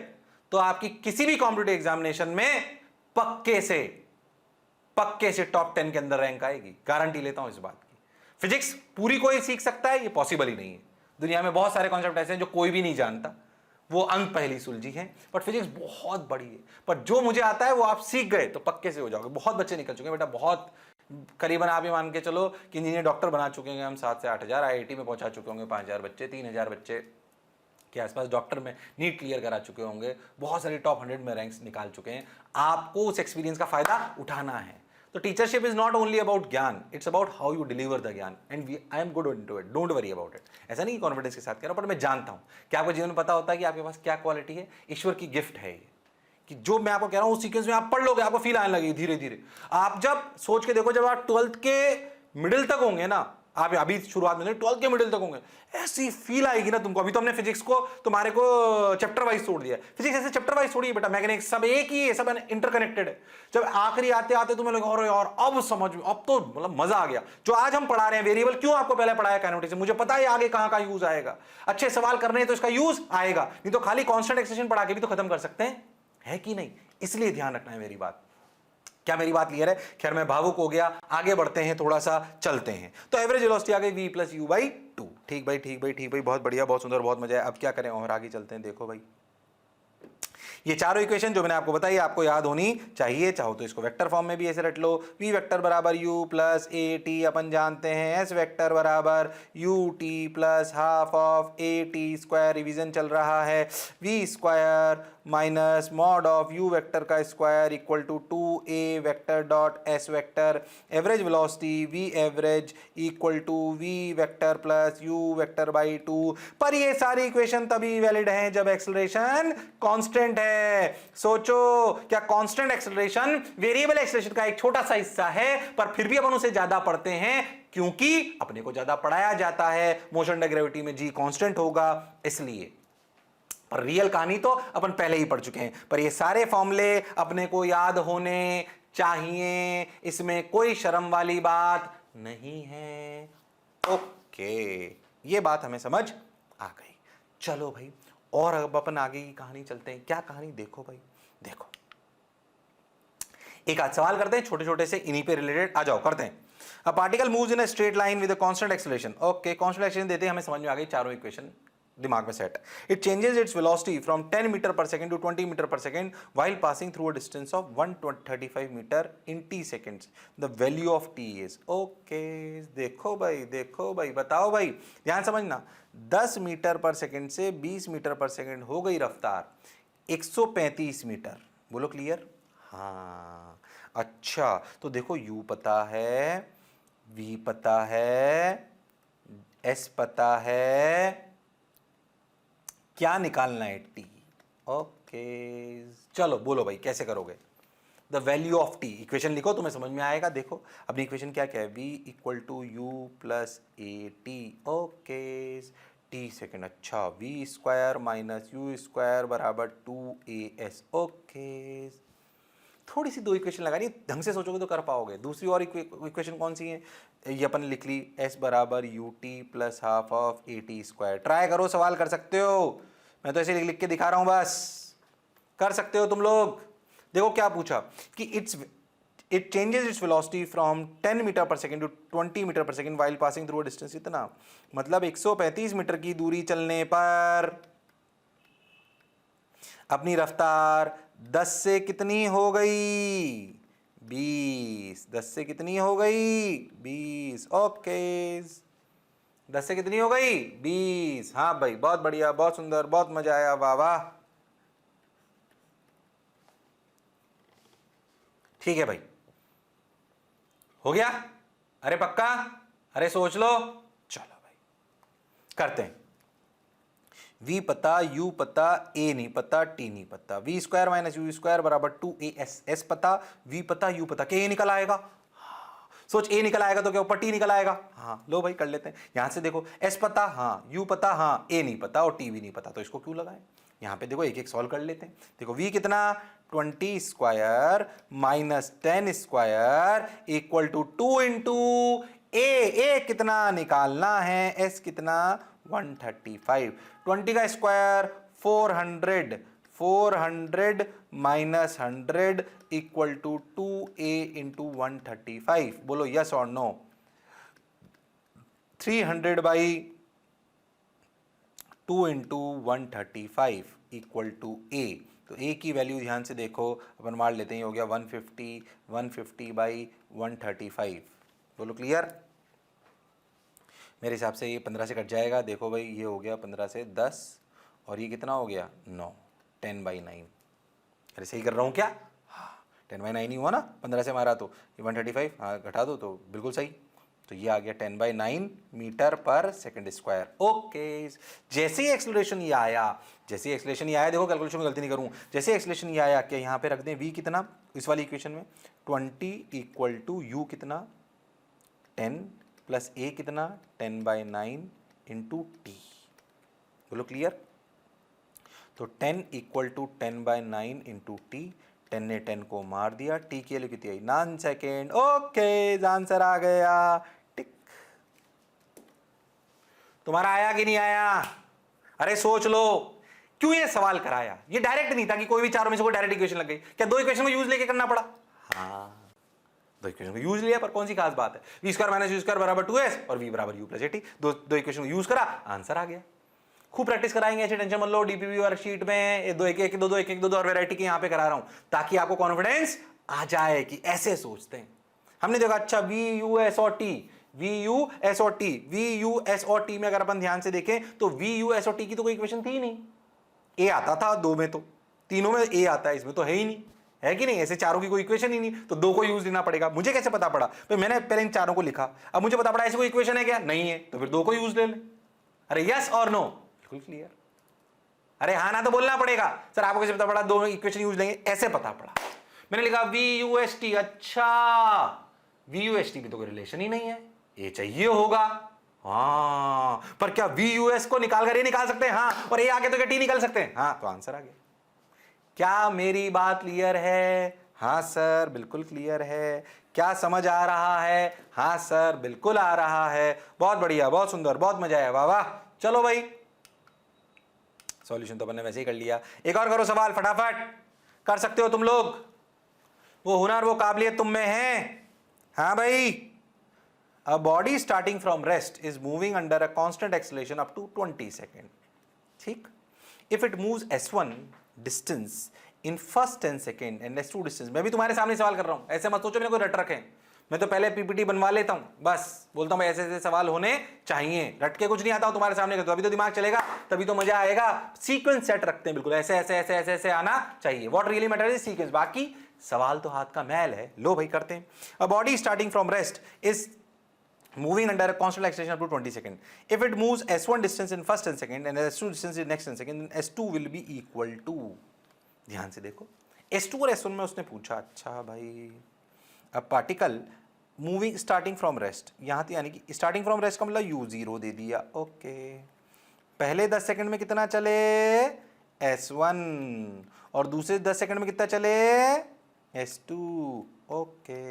तो आपकी किसी भी कॉम्पिटिटिव एग्जामिनेशन में पक्के से टॉप 10 के अंदर रैंक आएगी, गारंटी लेता हूं इस बात की। फिजिक्स पूरी कोई सीख सकता है, ये पॉसिबल ही नहीं है। दुनिया में बहुत सारे कॉन्सेप्ट ऐसे हैं जो कोई भी नहीं जानता, वो अंत पहली सुलझी है, बट फिजिक्स बहुत बड़ी है। पर जो मुझे आता है वो आप सीख गए तो पक्के से हो जाओगे। बहुत बच्चे निकल चुके हैं बेटा, बहुत, करीबन आप ये मान के चलो कि इंजीनियर डॉक्टर बना चुके हैं हम 7 से 8 हज़ार, IIT में पहुंचा चुके होंगे 5,000 बच्चे, 3,000 बच्चे के आसपास डॉक्टर में नीट क्लियर करा चुके होंगे, बहुत सारी टॉप 100 में रैंक्स निकाल चुके हैं। आपको उस एक्सपीरियंस का फायदा उठाना है। तो teachership is not only about ज्ञान, it's about how you deliver the ज्ञान, and I am good into it, don't worry about it. ऐसा नहीं कॉन्फिडेंस के साथ कह रहा हूं, पर मैं जानता हूं कि आपको जीवन में पता होता है कि आपके पास क्या क्वालिटी है, ईश्वर की गिफ्ट है ये, कि जो मैं आपको कह रहा हूं उस सीक्वेंस में आप पढ़ लोगे, आपको फील आने लगेगी धीरे धीरे। आप जब सोच के देखो, जब आप 12th के मिडिल तक होंगे ना, आप अभी शुरुआत में 12th के मिडिल तक होंगे, ऐसी फील आएगी ना तुमको। अभी तो हमने फिजिक्स को तुम्हारे को चैप्टर वाइज तोड़ दिया, फिजिक्स ऐसे चैप्टर वाइज थोड़ी है बेटा, मैकेनिक्स सब एक ही है, सब इंटरकनेक्टेड है। जब आखिरी आते आते तुम्हें लगे और यार अब समझ में, अब तो मतलब मजा आ गया। जो आज हम पढ़ा रहे हैं वेरिएबल, क्यों आपको पहले पढ़ाया काइनेटिक्स से, मुझे पता है आगे कहां का यूज आएगा। अच्छे सवाल करने हैं तो इसका यूज आएगा, नहीं तो खाली कांस्टेंट एक्सटेंशन पढ़ा के भी तो खत्म कर सकते हैं, है कि नहीं। इसलिए ध्यान रखना है मेरी बात। क्या मेरी बात क्लियर है? खैर मैं भावुक हो गया, आगे बढ़ते हैं, थोड़ा सा चलते हैं। तो एवरेज वेलोसिटी आ गई v प्लस यू बाई 2। ठीक भाई, ठीक भाई, ठीक भाई, बहुत बढ़िया, बहुत सुंदर, बहुत मजा है। अब क्या करें और आगे चलते हैं। देखो भाई, ये चारों इक्वेशन जो मैंने आपको बताई आपको याद होनी चाहिए। चाहो तो इसको वेक्टर फॉर्म में भी ऐसे रट लो, v वेक्टर बराबर u प्लस ए टी, अपन जानते हैं s वेक्टर बराबर u t plus half of A T square, revision चल रहा है, v square minus mod of u vector का square equal to 2a vector dot s vector. Average velocity v average equal to v vector plus u vector by 2। पर ये सारी equation तभी valid हैं जब एक्सेलरेशन कांस्टेंट है। सोचो, क्या कांस्टेंट एक्सेलरेशन वेरिएबल एक्सेलरेशन का एक छोटा सा हिस्सा है, पर फिर भी अपन उसे ज्यादा पढ़ते हैं क्योंकि अपने को ज्यादा पढ़ाया जाता है। मोशन अंडर ग्रेविटी में g कांस्टेंट होगा इसलिए। पर रियल कहानी तो अपन पहले ही पढ़ चुके हैं, पर ये सारे फॉर्मूले अपने को याद होने चाहिए, इसमें कोई शर्म वाली बात नहीं है। ओके, ये बात हमें समझ आ गई। चलो भाई, और अब अपन आगे की कहानी चलते हैं। क्या कहानी? देखो भाई, देखो एक आज सवाल करते हैं छोटे छोटे से, इन्हीं पे रिलेटेड। आ जाओ करते हैं। A particle moves in a straight line with a constant acceleration. Okay, constant acceleration देते हैं, हमें समझ में आ गई, चारों इक्वेशन दिमाग में set. It changes its velocity from 10 metre per second to 20 metre per second while passing through a distance of 135 metre in t seconds. The value of t is. Okay, देखो भाई, बताओ भाई, ध्यान समझना। 10 मीटर पर सेकंड से 20 metre per second हो गई रफ्तार 135 मीटर। बोलो क्लियर? हाँ, अच्छा, तो देखो u पता है, v पता है, s पता है, क्या निकालना है? t। ओके, चलो बोलो भाई कैसे करोगे? The value of t, equation लिखो, तुम्हें समझ में आएगा। देखो अपनी इक्वेशन क्या क्या है, v equal to u plus A t. Okay, t second, अच्छा, v square minus you square बराबर 2as। ओके, थोड़ी सी दो इक्वेशन लगानी, ढंग से सोचोगे तो कर पाओगे। दूसरी और इक्वेशन कौन सी है? ये अपन लिख ली, s बराबर U T plus half of A T square. Try करो, सवाल कर सकते हो, मैं तो ऐसे लिख लिख के दिखा रहा हूं, बस कर सकते हो तुम लोग। देखो क्या पूछा कि it changes its velocity from 10 metre per second to 20 metre per second while passing through a distance. इतना मतलब 135 मीटर की दूरी चलने पर अपनी रफ्तार 10 से कितनी हो गई? 20। 10 से कितनी हो गई? 20। ओके, 10 से कितनी हो गई? 20। हाँ भाई, बहुत बढ़िया, बहुत सुंदर, बहुत मजा आया, वाह वाह। ठीक है भाई, हो गया? अरे पक्का? अरे सोच लो। चलो भाई करते हैं। v पता, u पता, a नहीं पता, t नहीं पता। v square minus you square बराबर 2as। s पता, v पता, u पता, क्या a निकल आएगा? हाँ। सोच, a निकल आएगा तो क्या ऊपर t निकल आएगा? हाँ, लो भाई कर लेते हैं। यहां से देखो, s पता, हाँ, u पता, हाँ, a नहीं पता और t भी नहीं पता, तो इसको क्यों लगाएं? यहाँ पे देखो एक एक सॉल्व कर लेते हैं। देखो v कितना 20 square minus 10 square equal to 2 into A कितना निकालना है, s कितना 135, 20 का स्क्वायर 400, 400 माइनस 100 इक्वल टू 2a इंटू 135। बोलो यस और no. 300 by 2 into 135 equal to a। तो a की वैल्यू ध्यान से देखो, अपन मार लेते हैं, हो गया 150, 150 बाई 135। बोलो क्लियर। मेरे हिसाब से ये 15 से कट जाएगा। देखो भाई ये हो गया 15 से 10 और ये कितना हो गया 9, 10 बाई 9। अरे सही कर रहा हूँ क्या? हाँ 10 बाई 9 ही हुआ ना, 15 से मारा तो ये 135, हाँ घटा दो तो बिल्कुल सही। तो ये आ गया 10 by 9 metre per second square. Okay, जैसे ही एक्सेलरेशन ये आया, जैसे ही एक्सेलरेशन ये आया, देखो कैलकुलेशन में गलती नहीं करूँ, जैसे ही एक्सेलरेशन ये आया क्या यहाँ पे रख दें v कितना इस वाली इक्वेशन में 20 इक्वल टू u कितना 10 प्लस a कितना 10 बाई 9 इंटू टी। बोलो क्लियर। तो 10 equal to 10 by 9 into t, 10 ने 10 को मार दिया, टी की वैल्यू कितनी आई 9 सेकेंड। ओके आंसर आ गया, टिक। तुम्हारा आया कि नहीं आया? अरे सोच लो क्यों ये सवाल कराया। ये डायरेक्ट नहीं था कि कोई भी चारों में से कोई डायरेक्ट इक्वेशन लग गई, क्या दो इक्वेशन को यूज लेके करना पड़ा? हाँ दो इक्वेशन को यूज लिया, पर कौन सी खास बात है, v square minus you square बराबर 2s और v बराबर u प्लस एटी, दो इक्वेशन को यूज करा, आंसर आ गया। खूब प्रैक्टिस कराएंगे, ऐसे टेंशन मत लो। डीपीपी वर्कशीट में दो एक दो और वैरायटी के यहाँ पे करा रहा हूं ताकि आपको कॉन्फिडेंस आ जाए कि ऐसे सोचते हैं। हमने देखा अच्छा वी यू एस और टी, वी यू एस और टी, वी यू एस और टी में अगर अपन ध्यान से देखें तो वी यू एस और टी की तो कोई इक्वेशन थी नहीं। ए आता था दो में, तो तीनों में ए आता है, इसमें तो है ही नहीं, है कि नहीं? ऐसे चारों की कोई इक्वेशन ही नहीं, तो दो को यूज लेना पड़ेगा। मुझे कैसे पता पड़ा भाई? मैंने पहले इन चारों को लिखा, अब मुझे पता पड़ा ऐसी कोई इक्वेशन है क्या? नहीं है, तो फिर दो को यूज ले ले। अरे यस और नो? बिल्कुल क्लियर। अरे हाँ ना तो बोलना पड़ेगा। सर आपको कैसे पता पड़ा दो इक्वेशन यूज लेंगे? ऐसे पता पड़ा। मैंने लिखा वी यू एस टी, अच्छा वी यू एस टी की तो कोई रिलेशन ही नहीं है, ये चाहिए होगा। हाँ पर क्या वी यू एस को निकाल कर ये निकाल सकते हैं? हाँ, और ये आगे तो क्या टी निकाल सकते हैं? हाँ, तो आंसर आ गया। क्या मेरी बात क्लियर है? हाँ सर बिल्कुल क्लियर है। क्या समझ आ रहा है? हाँ सर बिल्कुल आ रहा है। बहुत बढ़िया, बहुत सुंदर, बहुत मजा आया, वाह वाह। चलो भाई सॉल्यूशन तो अपन ने वैसे ही कर लिया, एक और करो सवाल फटाफट, कर सकते हो तुम लोग, वो हुनर वो काबिलियत तुम में है। हाँ भाई, a body starting from rest is moving under a constant acceleration up to 20 second, ठीक। If it moves s1 distance in first 10 second and s2 distance. मैं भी तुम्हारे सामने सवाल कर रहा हूं, ऐसे मत सोचो मैंने कोई रट रखे, मैं तो पहले पीपीटी बनवा लेता हूं, बस बोलता हूं ऐसे ऐसे सवाल होने चाहिए, रट के कुछ नहीं आता हूं तुम्हारे सामने, तो अभी तो दिमाग चलेगा, तभी तो मजा आएगा। सीक्वेंस सेट रखते हैं बिल्कुल, ऐसे ऐसे ऐसे ऐसे ऐसे आना चाहिए। What really matter is sequence, बाकी सवाल तो हाथ का मैल है। लो भाई करते हैं। अ body starting from rest is moving under a constant acceleration up to 20 seconds. If it moves s1 distance in first 10 second and s2 distance in next 10 second, then s2 will be equal to, ध्यान से देखो s2 और s1 में उसने पूछा, अच्छा भाई अब particle moving starting from rest, यहाँ तो यानी कि स्टार्टिंग फ्रॉम रेस्ट का मतलब u0 दे दिया, ओके। पहले 10 सेकंड में कितना चले s1 और दूसरे 10 सेकंड में कितना चले s2, ओके।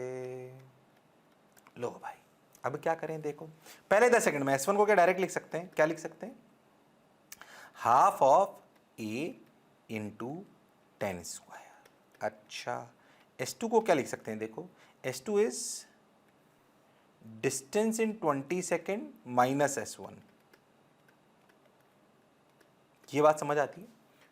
लो भाई अब क्या करें, देखो पहले 10 सेकंड में s1 को क्या डायरेक्ट लिख सकते हैं, क्या लिख सकते हैं, half of a into 10 square. अच्छा s2 को क्या लिख सकते हैं, देखो s2 is distance in 20 second minus s1। ये बात समझ आती है,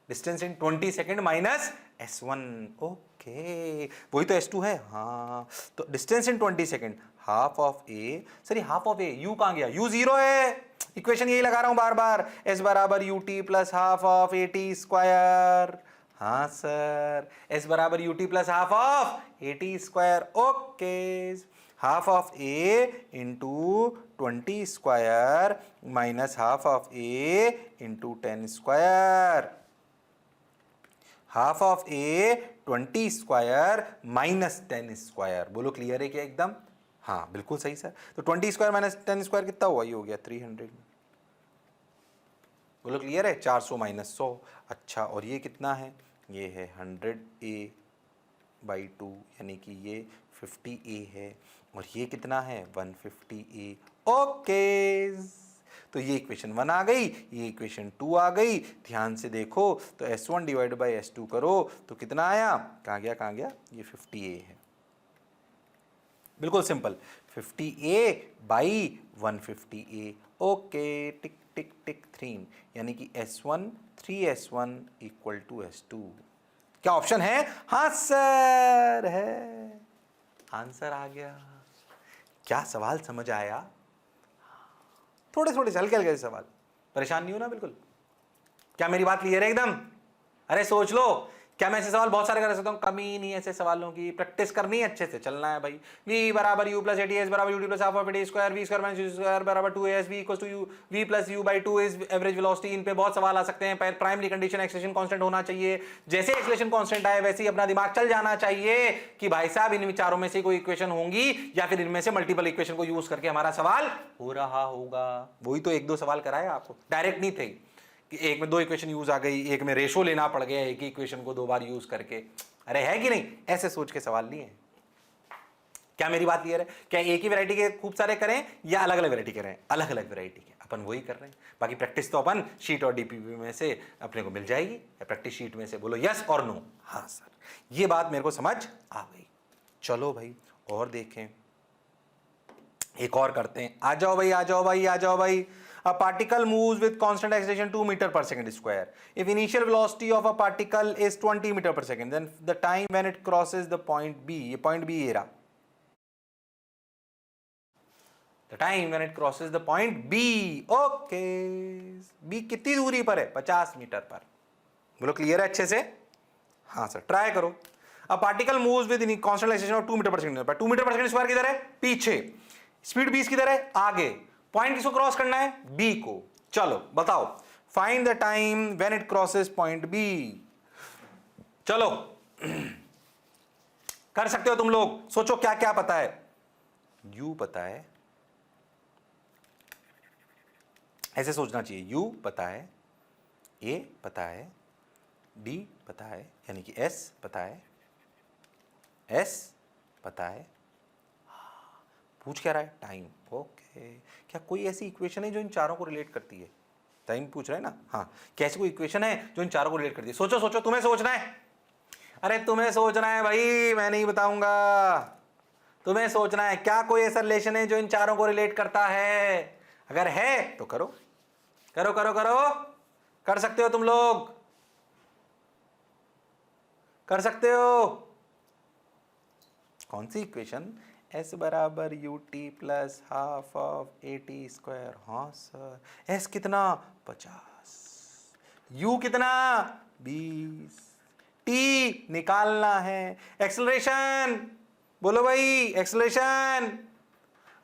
distance in 20 second minus s1, okay वही तो s2 है। हाँ तो distance in 20 second half of a, sir half of a, u कहां गया, u 0 है, इक्वेशन यही लगा रहा हूं बार बार, s बराबर ut plus half of at square. हाँ सर s बराबर ut plus half of at square, okay. Half of a into 20 square minus half of a into 10 square, half of a 20 square minus 10 square. बोलो clear है क्या एकदम? हाँ बिल्कुल सही sir. तो 20 स्क्वायर माइनस 10 स्क्वायर कितना हुआ, ये हो गया 300। बोलो क्लियर है? 400 माइनस 100। अच्छा, और ये कितना है? ये है 100a/2 यानी कि ये 50a है, और ये कितना है? 150a। ओके, तो ये इक्वेशन 1 आ गई, ये इक्वेशन 2 आ गई। ध्यान से देखो तो S1 डिवाइड बाई S2 करो तो कितना आया? कहाँ गया, कहाँ गया? ये 50a है, बिल्कुल सिंपल। 50a by 150a। Okay, tick tick tick 3, यानी कि S1 3S1 equal to S2। क्या ऑप्शन है? हाँ सर है, आंसर आ गया। क्या सवाल समझ आया? थोड़े थोड़े हल्के हल्के सवाल, परेशान नहीं हो ना बिल्कुल। क्या मेरी बात क्लियर है एकदम? अरे सोच लो, क्या मैं ऐसे सवाल बहुत सारे कर सकता हूँ? कमी नहीं ऐसे सवालों की, प्रैक्टिस करनी है, अच्छे से चलना है भाई। v बराबर u प्लस एटी एस बराबर U T plus half of A T square, we square minus you square बराबर 2as, v equals to U v plus you by 2 is average velocity. इन पे बहुत सवाल आ सकते हैं। प्राइमरी कंडीशन एक्सेलेरेशन कांस्टेंट होना चाहिए। जैसे एक्सेलेरेशन कांस्टेंट आए वैसे ही अपना दिमाग चल जाना चाहिए कि भाई साहब इन विचारों में से कोई इक्वेशन होंगी या फिर इनमें से मल्टीपल इक्वेशन को यूज करके हमारा सवाल हो रहा होगा। वही तो एक दो सवाल कराया आपको, डायरेक्ट नहीं थे कि एक में दो इक्वेशन यूज आ गई, एक में रेशो लेना पड़ गया एक ही इक्वेशन को दो बार यूज करके। अरे है कि नहीं? ऐसे सोच के सवाल नहीं है। क्या मेरी बात क्लियर है? क्या एक ही वैरायटी के खूब सारे करें या अलग अलग वैरायटी करें? अलग अलग वैरायटी के अपन वही कर रहे हैं। बाकी प्रैक्टिस तो अपन शीट और डीपीपी में से अपने को मिल जाएगी, या प्रैक्टिस शीट में से। बोलो यस और नो। हाँ सर, ये बात मेरे को समझ आ गई। चलो भाई और देखें, एक और करते हैं। आ जाओ भाई, आ जाओ भाई, आ जाओ भाई। A particle moves with constant acceleration 2 meter per second square. If initial velocity of a particle is 20 meter per second, then the time when it crosses the point B, ये point B ये रहा, the time when it crosses the point B, okay, B कितनी दूरी पर है? 50 metre पर। बोलो clear है अच्छे से? हाँ सर, ट्राई करो। A particle moves with constant acceleration of 2 meter per second, 2 meter per second square किधर है? पीछे। स्पीड 20 किधर है? आगे। पॉइंट किसको क्रॉस करना है? बी को। चलो बताओ, find the time when it crosses point B. चलो कर सकते हो तुम लोग, सोचो क्या क्या पता है। u पता है, ऐसे सोचना चाहिए। u पता है, a पता है, d पता है, यानी कि s पता है, s पता है। पूछ क्या रहा है? टाइम। ओके, क्या कोई ऐसी इक्वेशन है जो इन चारों को रिलेट करती है? टाइम पूछ रहे हैं ना? हाँ, कैसी कोई इक्वेशन है जो इन चारों को रिलेट करती है? सोचो सोचो, तुम्हें सोचना है। अरे तुम्हें सोचना है भाई, मैं नहीं बताऊंगा, तुम्हें सोचना है। क्या कोई ऐसा रिलेशन है जो इन चारों को रिलेट करता है? अगर है तो करो करो करो करो, कर सकते हो तुम लोग, कर सकते हो। कौन सी इक्वेशन? s बराबर U T plus half of A T square. हाँ सर, s कितना? 50, u कितना? 20, t निकालना है। एक्सेलरेशन बोलो भाई, एक्सेलरेशन,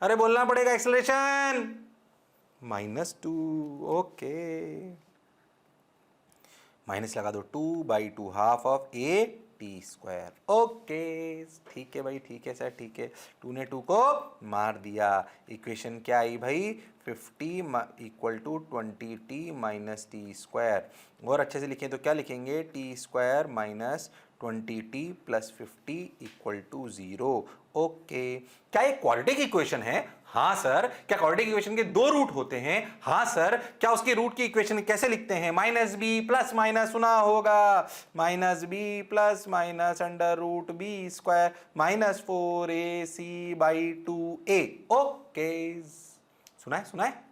अरे बोलना पड़ेगा एक्सेलरेशन। -2। ओके, माइनस लगा दो, 2/2 half of A T square. Okay ठीक है भाई, ठीक है सर, ठीक है। 2 ने 2 को मार दिया। इक्वेशन क्या आई भाई? 50 equal to 20t minus t square. और अच्छे से लिखें तो क्या लिखेंगे? T square minus 20t plus 50 equal to 0। Okay, क्या ये क्वाड्रेटिक इक्वेशन है? हाँ सर। क्या क्वाड्रेटिक इक्वेशन के दो रूट होते हैं? हाँ सर। क्या उसके रूट की इक्वेशन कैसे लिखते हैं? माइनस बी प्लस माइनस, सुना होगा, minus b plus minus under root b square minus 4ac/2a। Okay, सुना है, सुना है,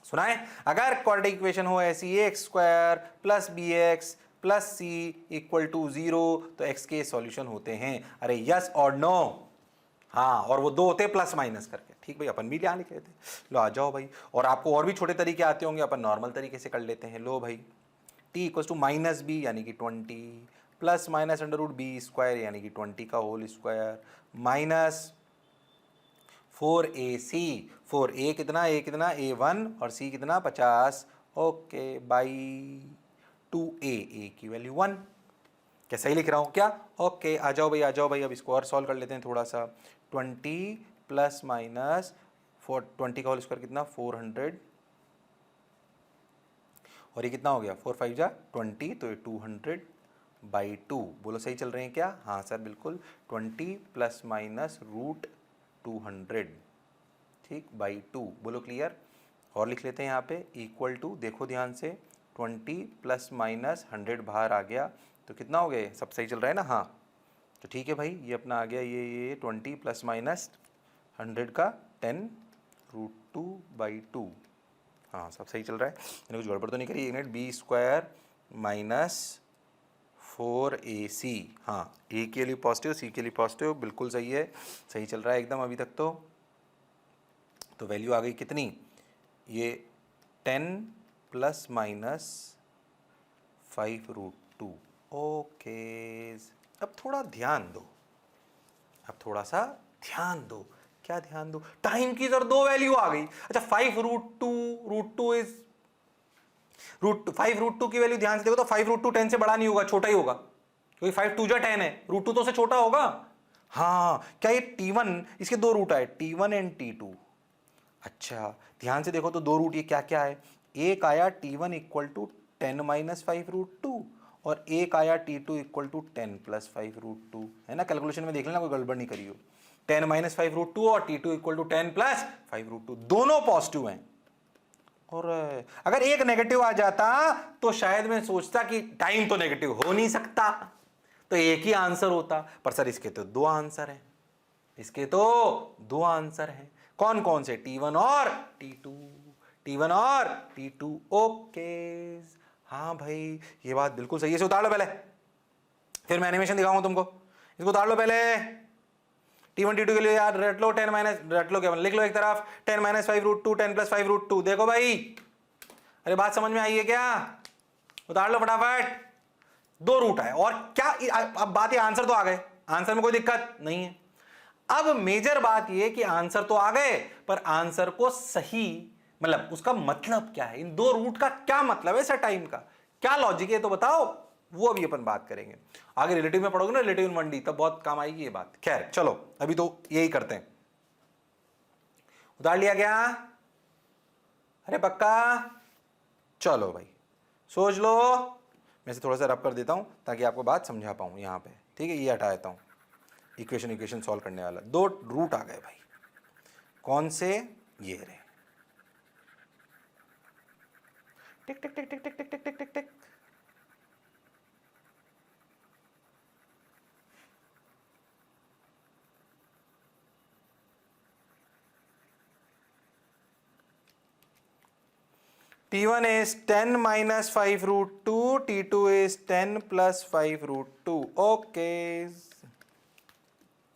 सुना है। अगर क्वाड्रेटिक इक्वेशन हो ऐसी, x square plus b x plus c equal to 0, तो एक्स के सॉल्यूशन होते हैं। अरे यस और नो? हाँ, और वो दो होते हैं प्लस माइनस करके। ठीक भाई, अपन भी यहाँ लिख रहे थे। लो आ जाओ भाई, और आपको और भी छोटे तरीके आते होंगे, अपन नॉर्मल तरीके से कर लेते हैं। लो भाई, t equal to minus b यानी कि 20 plus minus under root b square यानी कि 20 का whole square minus 4ac, 4a कितना? a कितना? a1 और c कितना? 50। ओके, बाई 2a, a की वैल्यू 1। क्या सही लिख रहा हूँ क्या? ओके, आ जाओ भाई, आ जाओ भाई, अब इसको और सॉल्व कर लेते हैं थोड़ा सा। 20 प्लस माइनस 20 का होल स्क्वायर कितना? 400 और ये कितना हो गया 4 5 जा 20, तो ये 200/2। बोलो सही चल रहे हैं क्या? हाँ सर बिल्कुल, 20 प्लस माइनस रूट 200, ठीक, बाई 2। बोलो क्लियर? और लिख लेते हैं यहाँ पे इक्वल टू, देखो ध्यान से, 20 प्लस माइनस 100 बाहर आ गया, तो कितना हो गया? सब सही चल रहा है ना? हाँ, तो ठीक है भाई, ये अपना आ गया ये 20 प्लस माइनस 100 का 10√2/2। हाँ सब सही चल रहा है, मैंने कुछ गड़बड़ तो नहीं करी? 1 minute, B square minus 4ac। हाँ, ए के लिए पॉजिटिव, सी के लिए पॉजिटिव, बिल्कुल सही है, सही चल रहा है एकदम अभी तक। तो वैल्यू आ गई कितनी? ये 10 प्लस माइनस 5√2। ओके, अब थोड़ा ध्यान दो, अब थोड़ा सा ध्यान दो। क्या ध्यान दो? टाइम की इधर 2 वैल्यू आ गई। अच्छा, 5√2 इज 5√2 की वैल्यू ध्यान से देखो तो 5√2 10 से बड़ा नहीं होगा, छोटा ही होगा, क्योंकि 5 2 जा 10 है, √2 तो से छोटा होगा। हाँ, क्या ये T1, इसके 2 रूट आए, T1 एंड T2। अच्छा ध्यान से देखो तो 2 रूट ये क्या क्या है? एक आया T1 इक्वल टू 10 माइनस 5√2 और एक आया T2 इक्वल टू 10 प्लस 5√2, है ना? कैलकुलेशन में देख लेना, कोई गड़बड़ नहीं करी हो। 10 माइनस 5√2 और T2 इक्वल टू 10 प्लस 5√2, दोनों पॉजिटिव हैं। और अगर एक नेगेटिव आ जाता तो शायद मैं सोचता कि टाइम तो नेगेटिव हो नहीं सकता, तो एक ही आंसर होता, पर सर इसके तो 2 आंसर हैं, इसके तो 2 आंसर हैं। कौन कौन से? T1 और T2, T1 और T2। ओके, हाँ भाई ये बात बिल्कुल सही है। इसे उतार लो पहले, फिर मैं एनिमेशन दिखाऊंगा तुमको। इसको उतार लो पहले। T1 T2 के लिए यार रट लो, 10 माइनस, रट लो क्या, लिख लो एक तरफ 10 माइनस 5√2 10 प्लस 5√2। देखो भाई, अरे बात समझ में आई है क्या? उतार लो फटाफट। 2 रूट आए और क्या, अब बात ये, आंसर तो आ गए, आंसर में कोई दिक्कत नहीं है। अब मेजर बात ये कि आंसर तो आ गए, पर आंसर को सही, मतलब उसका मतलब क्या है, इन 2 रूट का क्या मतलब है, सर टाइम का क्या लॉजिक है तो बताओ, वो अभी अपन बात करेंगे। आगे रिलेटिव में पढ़ोगे ना, रिलेटिव इन 1D, तब बहुत काम आएगी ये बात। खैर चलो, अभी तो यही करते हैं। उतार लिया क्या? अरे पक्का? चलो भाई सोच लो, मैं से थोड़ा सा रब कर देता हूं ताकि आपको बात समझा पाऊं यहां पे, ठीक है? ये हटा देता हूं, इक्वेशन सॉल्व करने वाला। 2 रूट आ गए भाई, कौन से? ये रहे, टिक tick tick tick tick tick tick tick tick tick. T1 is 10 minus 5√2, T2 is 10 plus 5√2। Okay,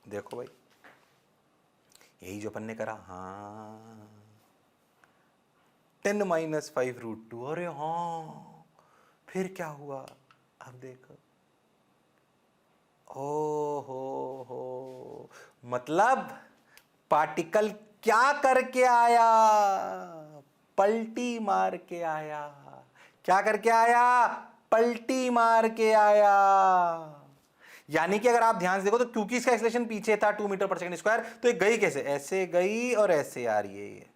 देखो भाई यही जो अपन ने करा। हाँ, 10 माइनस 5√2, अरे हाँ, फिर क्या हुआ? अब देखो, ओ हो, मतलब पार्टिकल क्या करके आया? पलटी मार के आया। क्या करके आया? पलटी मार के आया। यानी कि अगर आप ध्यान से देखो तो क्योंकि इसका एक्सेलरेशन पीछे था 2 मीटर पर सेकंड स्क्वायर, तो ये गई कैसे? ऐसे गई और ऐसे आ रही है ये।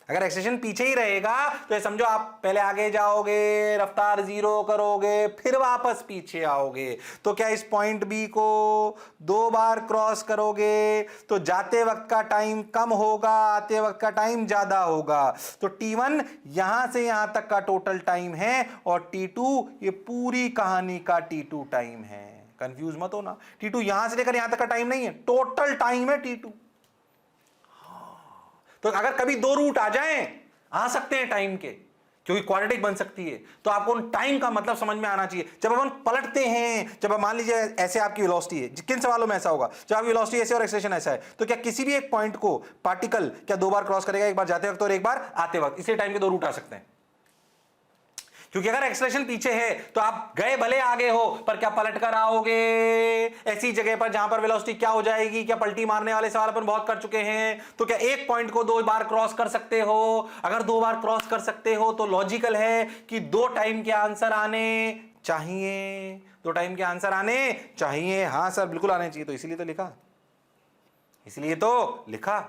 अगर एक्सेलरेशन पीछे ही रहेगा तो ये समझो आप पहले आगे जाओगे, रफ्तार 0 करोगे, फिर वापस पीछे आओगे, तो क्या इस पॉइंट बी को 2 बार क्रॉस करोगे तो जाते वक्त का टाइम कम होगा, आते वक्त का टाइम ज्यादा होगा। तो T1 यहां से यहां तक का टोटल टाइम है और T2 ये पूरी कहानी का T2 टाइम है। कंफ्यूज मत हो ना, T2 यहां से लेकर यहां तक का टाइम नहीं है, टोटल टाइम है T2। तो अगर कभी 2 रूट आ जाएं, आ सकते हैं टाइम के, क्योंकि क्वाड्रेटिक बन सकती है, तो आपको उन टाइम का मतलब समझ में आना चाहिए। जब अपन पलटते हैं, जब मान लीजिए ऐसे आपकी वेलोसिटी है, किन सवालों में ऐसा होगा, जब आपकी वेलोसिटी ऐसे और एक्सेलरेशन ऐसा है, तो क्या किसी भी एक पॉइंट को पार्टिकल क्या 2 बार क्रॉस करेगा, एक बार जाते वक्त और एक बार आते वक्त? इसलिए टाइम के 2 रूट आ सकते हैं, क्योंकि अगर एक्सेलरेशन पीछे है तो आप गए भले आगे हो, पर क्या पलट कर आओगे ऐसी जगह पर जहां पर वेलोसिटी क्या हो जाएगी? क्या पलटी मारने वाले सवाल अपन बहुत कर चुके हैं। तो क्या एक पॉइंट को 2 बार क्रॉस कर सकते हो? अगर 2 बार क्रॉस कर सकते हो तो लॉजिकल है कि 2 टाइम के आंसर आने चाहिए, 2 टाइम के आंसर आने चाहिए। हाँ सर बिल्कुल आने चाहिए, तो इसीलिए तो लिखा, इसलिए तो लिखा।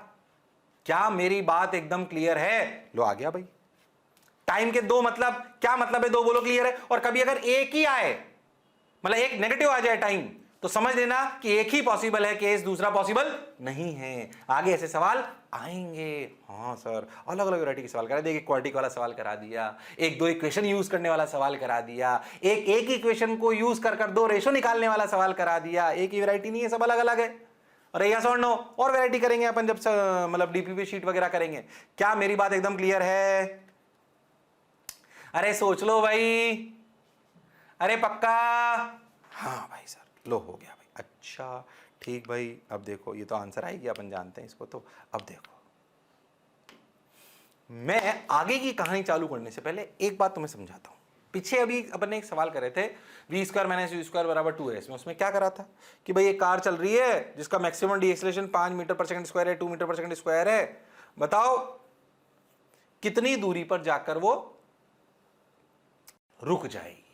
क्या मेरी बात एकदम क्लियर है? लो आ गया भाई, टाइम के दो मतलब क्या मतलब है, दो बोलो क्लियर है। और कभी अगर एक ही आए, मतलब एक नेगेटिव आ जाए टाइम, तो समझ लेना कि एक ही पॉसिबल है केस, दूसरा पॉसिबल नहीं है। आगे ऐसे सवाल आएंगे। हाँ सर, अलग अलग वैरायटी के सवाल करा दिया, एक क्वाड्रेटिक वाला सवाल करा दिया, एक दो इक्वेशन यूज करने वाला सवाल करा दिया, एक इक्वेशन को यूज कर दो रेशो निकालने वाला सवाल करा दिया। एक ही वैरायटी नहीं है, सब अलग अलग है। और यस और नो और वैरायटी करेंगे अपन जब मतलब डीपीपी शीट वगैरह करेंगे। क्या मेरी बात एकदम क्लियर है? अरे सोच लो भाई, अरे पक्का? हाँ भाई सर, लो हो गया भाई। अच्छा ठीक भाई, अब देखो ये तो आंसर आएगी, अपन जानते हैं इसको। तो अब देखो, मैं आगे की कहानी चालू करने से पहले एक बात तुम्हें समझाता हूं। पीछे अभी अपन ने एक सवाल करे थे, v square minus you square बराबर 2a। उसमें क्या करा था कि भाई एक कार चल रही है जिसका maximum deceleration 5 metre per second square है, 2 मीटर पर सेकंड स्क्वायर है। बताओ कितनी दूरी पर जाकर वो रुक जाएगी,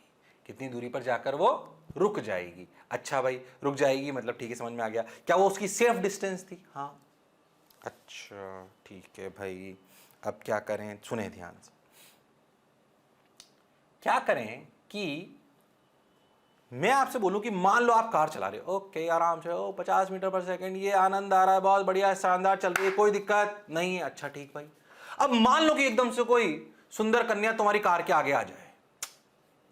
कितनी दूरी पर जाकर वो रुक जाएगी। अच्छा भाई, रुक जाएगी मतलब ठीक है, समझ में आ गया। क्या वो उसकी सेफ डिस्टेंस थी? हाँ। अच्छा ठीक है भाई, अब क्या करें, सुने ध्यान से। क्या करें कि मैं आपसे बोलूं कि मान लो आप कार चला रहे हो, ओके आराम से, 50 मीटर पर सेकंड, ये आनंद आ रहा है, बहुत बढ़िया शानदार चल रही है, कोई दिक्कत नहीं है। अच्छा ठीक भाई, अब मान लो कि एकदम से कोई सुंदर कन्या तुम्हारी कार के आगे आ जाए,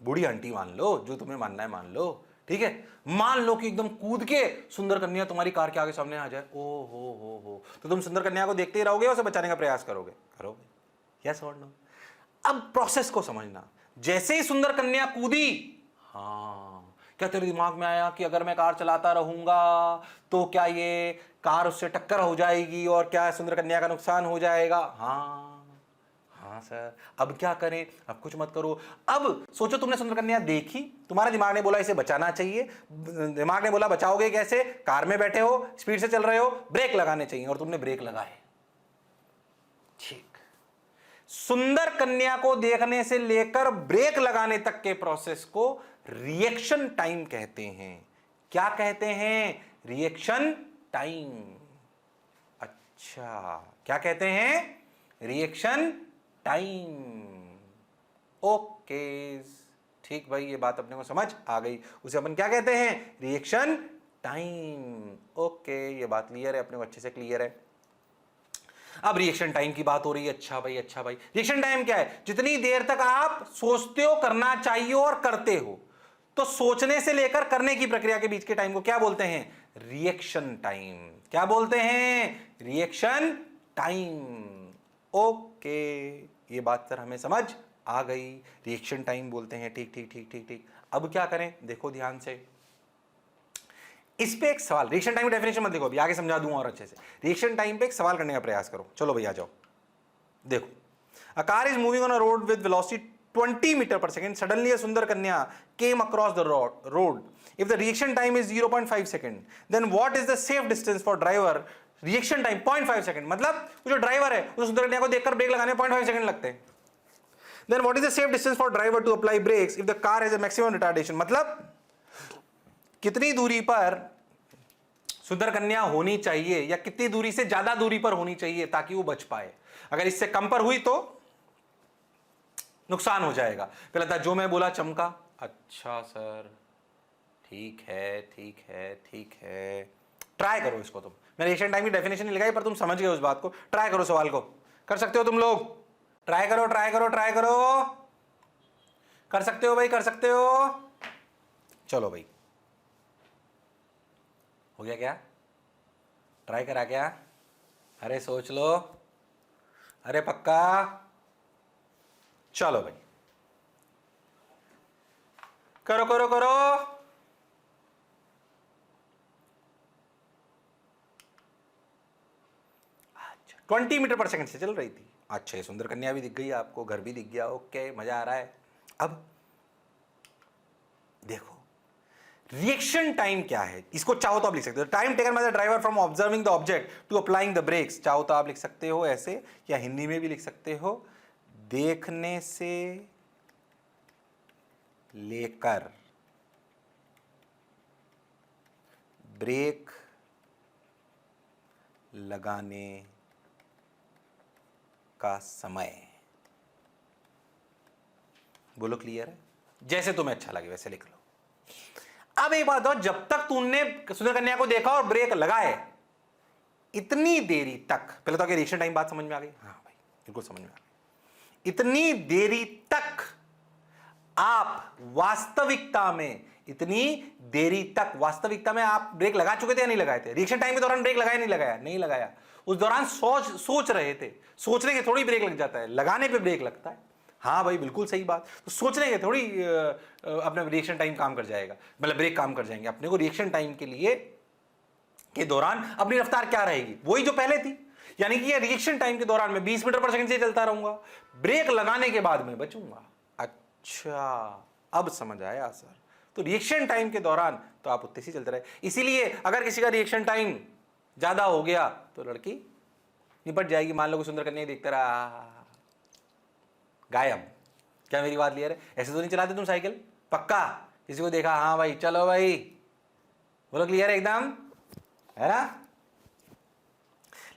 बूढ़ी आंटी मान लो, जो तुम्हें मानना है मान लो, ठीक है। मान लो कि एकदम कूद के सुंदर कन्या तुम्हारी कार के आगे सामने आ जाए, ओ हो, तो तुम सुंदर कन्या को देखते ही रहोगे, उसे बचाने का प्रयास करोगे? यस और नो? अब प्रोसेस को समझना। जैसे ही सुंदर कन्या कूदी, हाँ, क्या तेरे दिमाग में आया कि अगर मैं कार चलाता रहूंगा तो क्या ये कार उससे टक्कर हो जाएगी और क्या सुंदर कन्या का नुकसान हो जाएगा? हाँ हाँ सर, अब क्या करें? अब कुछ मत करो। अब सोचो तुमने सुंदर कन्या देखी, तुम्हारे दिमाग ने बोला इसे बचाना चाहिए, दिमाग ने बोला बचाओगे कैसे? कार में बैठे हो, स्पीड से चल रहे हो, ब्रेक लगाने चाहिए, और तुमने ब्रेक लगाए। ठीक, सुंदर कन्या को देखने से लेकर ब्रेक लगाने तक के प्रोसेस को रिएक्शन टाइम कहते हैं। क्या कहते हैं? Reaction time. अच्छा, क्या कहते हैं? Reaction time. ओके ठीक भाई, ये बात अपने को समझ आ गई। उसे अपन क्या कहते हैं? Reaction time. ओके, ये बात क्लियर है अपने को, अच्छे से क्लियर है। अब रिएक्शन टाइम की बात हो रही है। अच्छा भाई, अच्छा भाई, रिएक्शन टाइम क्या है? जितनी देर तक आप सोचते हो करना चाहिए और करते हो, तो सोचने से लेकर करने की प्रक्रिया के बीच के टाइम को क्या बोलते हैं? Reaction time. क्या बोलते हैं? Reaction time. ओके, ये बात सर हमें समझ आ गई, रिएक्शन टाइम बोलते हैं। ठीक ठीक ठीक ठीक ठीक। अब क्या करें, देखो ध्यान से, इस पे एक सवाल, रिएक्शन टाइम की डेफिनेशन मत देखो, अभी आगे समझा दूंगा और अच्छे से। रिएक्शन टाइम पे एक सवाल करने का प्रयास करो। चलो भैया जाओ, देखो, a car is moving on a road with velocity 20 metre per second, suddenly a सुंदर कन्या came across the road. If the reaction time is 0.5 second, then what is the safe distance for driver? Reaction time 0.5 second, मतलब जो driver है उस सुंदर कन्या को देखकर ब्रेक लगाने में 0.5 सेकंड लगते हैं। Then what is the safe distance for driver to apply brakes if the car has a maximum retardation? मतलब कितनी दूरी पर सुंदर कन्या होनी चाहिए, या कितनी दूरी से ज्यादा दूरी पर होनी चाहिए ताकि वो बच पाए? अगर इससे कम पर हुई तो नुकसान हो जाएगा। पहले था जो मैं बोला चमका। अच्छा सर, ठीक है ठीक है ठीक है, ट्राई करो इसको तुम। मैंने रिएक्शन टाइम की डेफिनेशन नहीं लगाई, पर तुम समझ गए उस बात को। ट्राई करो, सवाल को कर सकते हो तुम लोग। ट्राई करो ट्राई करो ट्राई करो, कर सकते हो भाई, कर सकते हो। चलो भाई, हो गया क्या? ट्राई करा क्या? अरे सोच लो, अरे पक्का? चलो भाई, करो करो करो। अच्छा, 20 मीटर पर सेकंड से चल रही थी। अच्छा, ये सुंदर कन्या भी दिख गई आपको, घर भी दिख गया, ओके, मजा आ रहा है। अब देखो रिएक्शन टाइम क्या है, इसको चाहो तो आप लिख सकते हो, time taken by the driver from observing the object to applying the brakes. चाहो तो आप लिख सकते हो ऐसे, या हिंदी में भी लिख सकते हो, देखने से लेकर ब्रेक लगाने का समय। बोलो क्लियर है? जैसे तुम्हें अच्छा लगे वैसे लिख लो। अब एक बात और, जब तक तूने सुंदर कन्या को देखा और ब्रेक लगाए, इतनी देरी तक, पहले तो रिएक्शन टाइम बात समझ में आ गई? हाँ भाई बिल्कुल समझ में आ गई। इतनी देरी तक आप वास्तविकता में आप ब्रेक लगा चुके थे या नहीं लगाए थे? रिएक्शन टाइम के दौरान ब्रेक लगाया नहीं लगाया? नहीं लगाया। उस दौरान सोच रहे थे। सोचने के थोड़ी ब्रेक लग जाता है, लगाने पे ब्रेक लगता है। हाँ भाई बिल्कुल सही बात। तो सोचने के थोड़ी अपना रिएक्शन टाइम काम कर जाएगा, मतलब ब्रेक काम कर जाएंगे। अपने को रिएक्शन टाइम के लिए के दौरान अपनी रफ्तार क्या रहेगी? वही जो पहले थी। यानी कि ये रिएक्शन टाइम के दौरान मैं 20 मीटर पर सेकंड से चलता रहूंगा, ब्रेक लगाने के बाद में बचूंगा। अच्छा अब समझ आया सर। तो रिएक्शन टाइम के दौरान तो आप उतने से चलते रहे। इसीलिए अगर किसी का रिएक्शन टाइम ज्यादा हो गया तो लड़की निपट जाएगी। मान लो कि सुंदर कन्या देखता रहा, गायब। क्या मेरी बात क्लियर है? ऐसे तो नहीं चलाते तुम साइकिल? पक्का किसी को देखा, हाँ भाई चलो भाई, बोलो क्लियर है एकदम, है ना?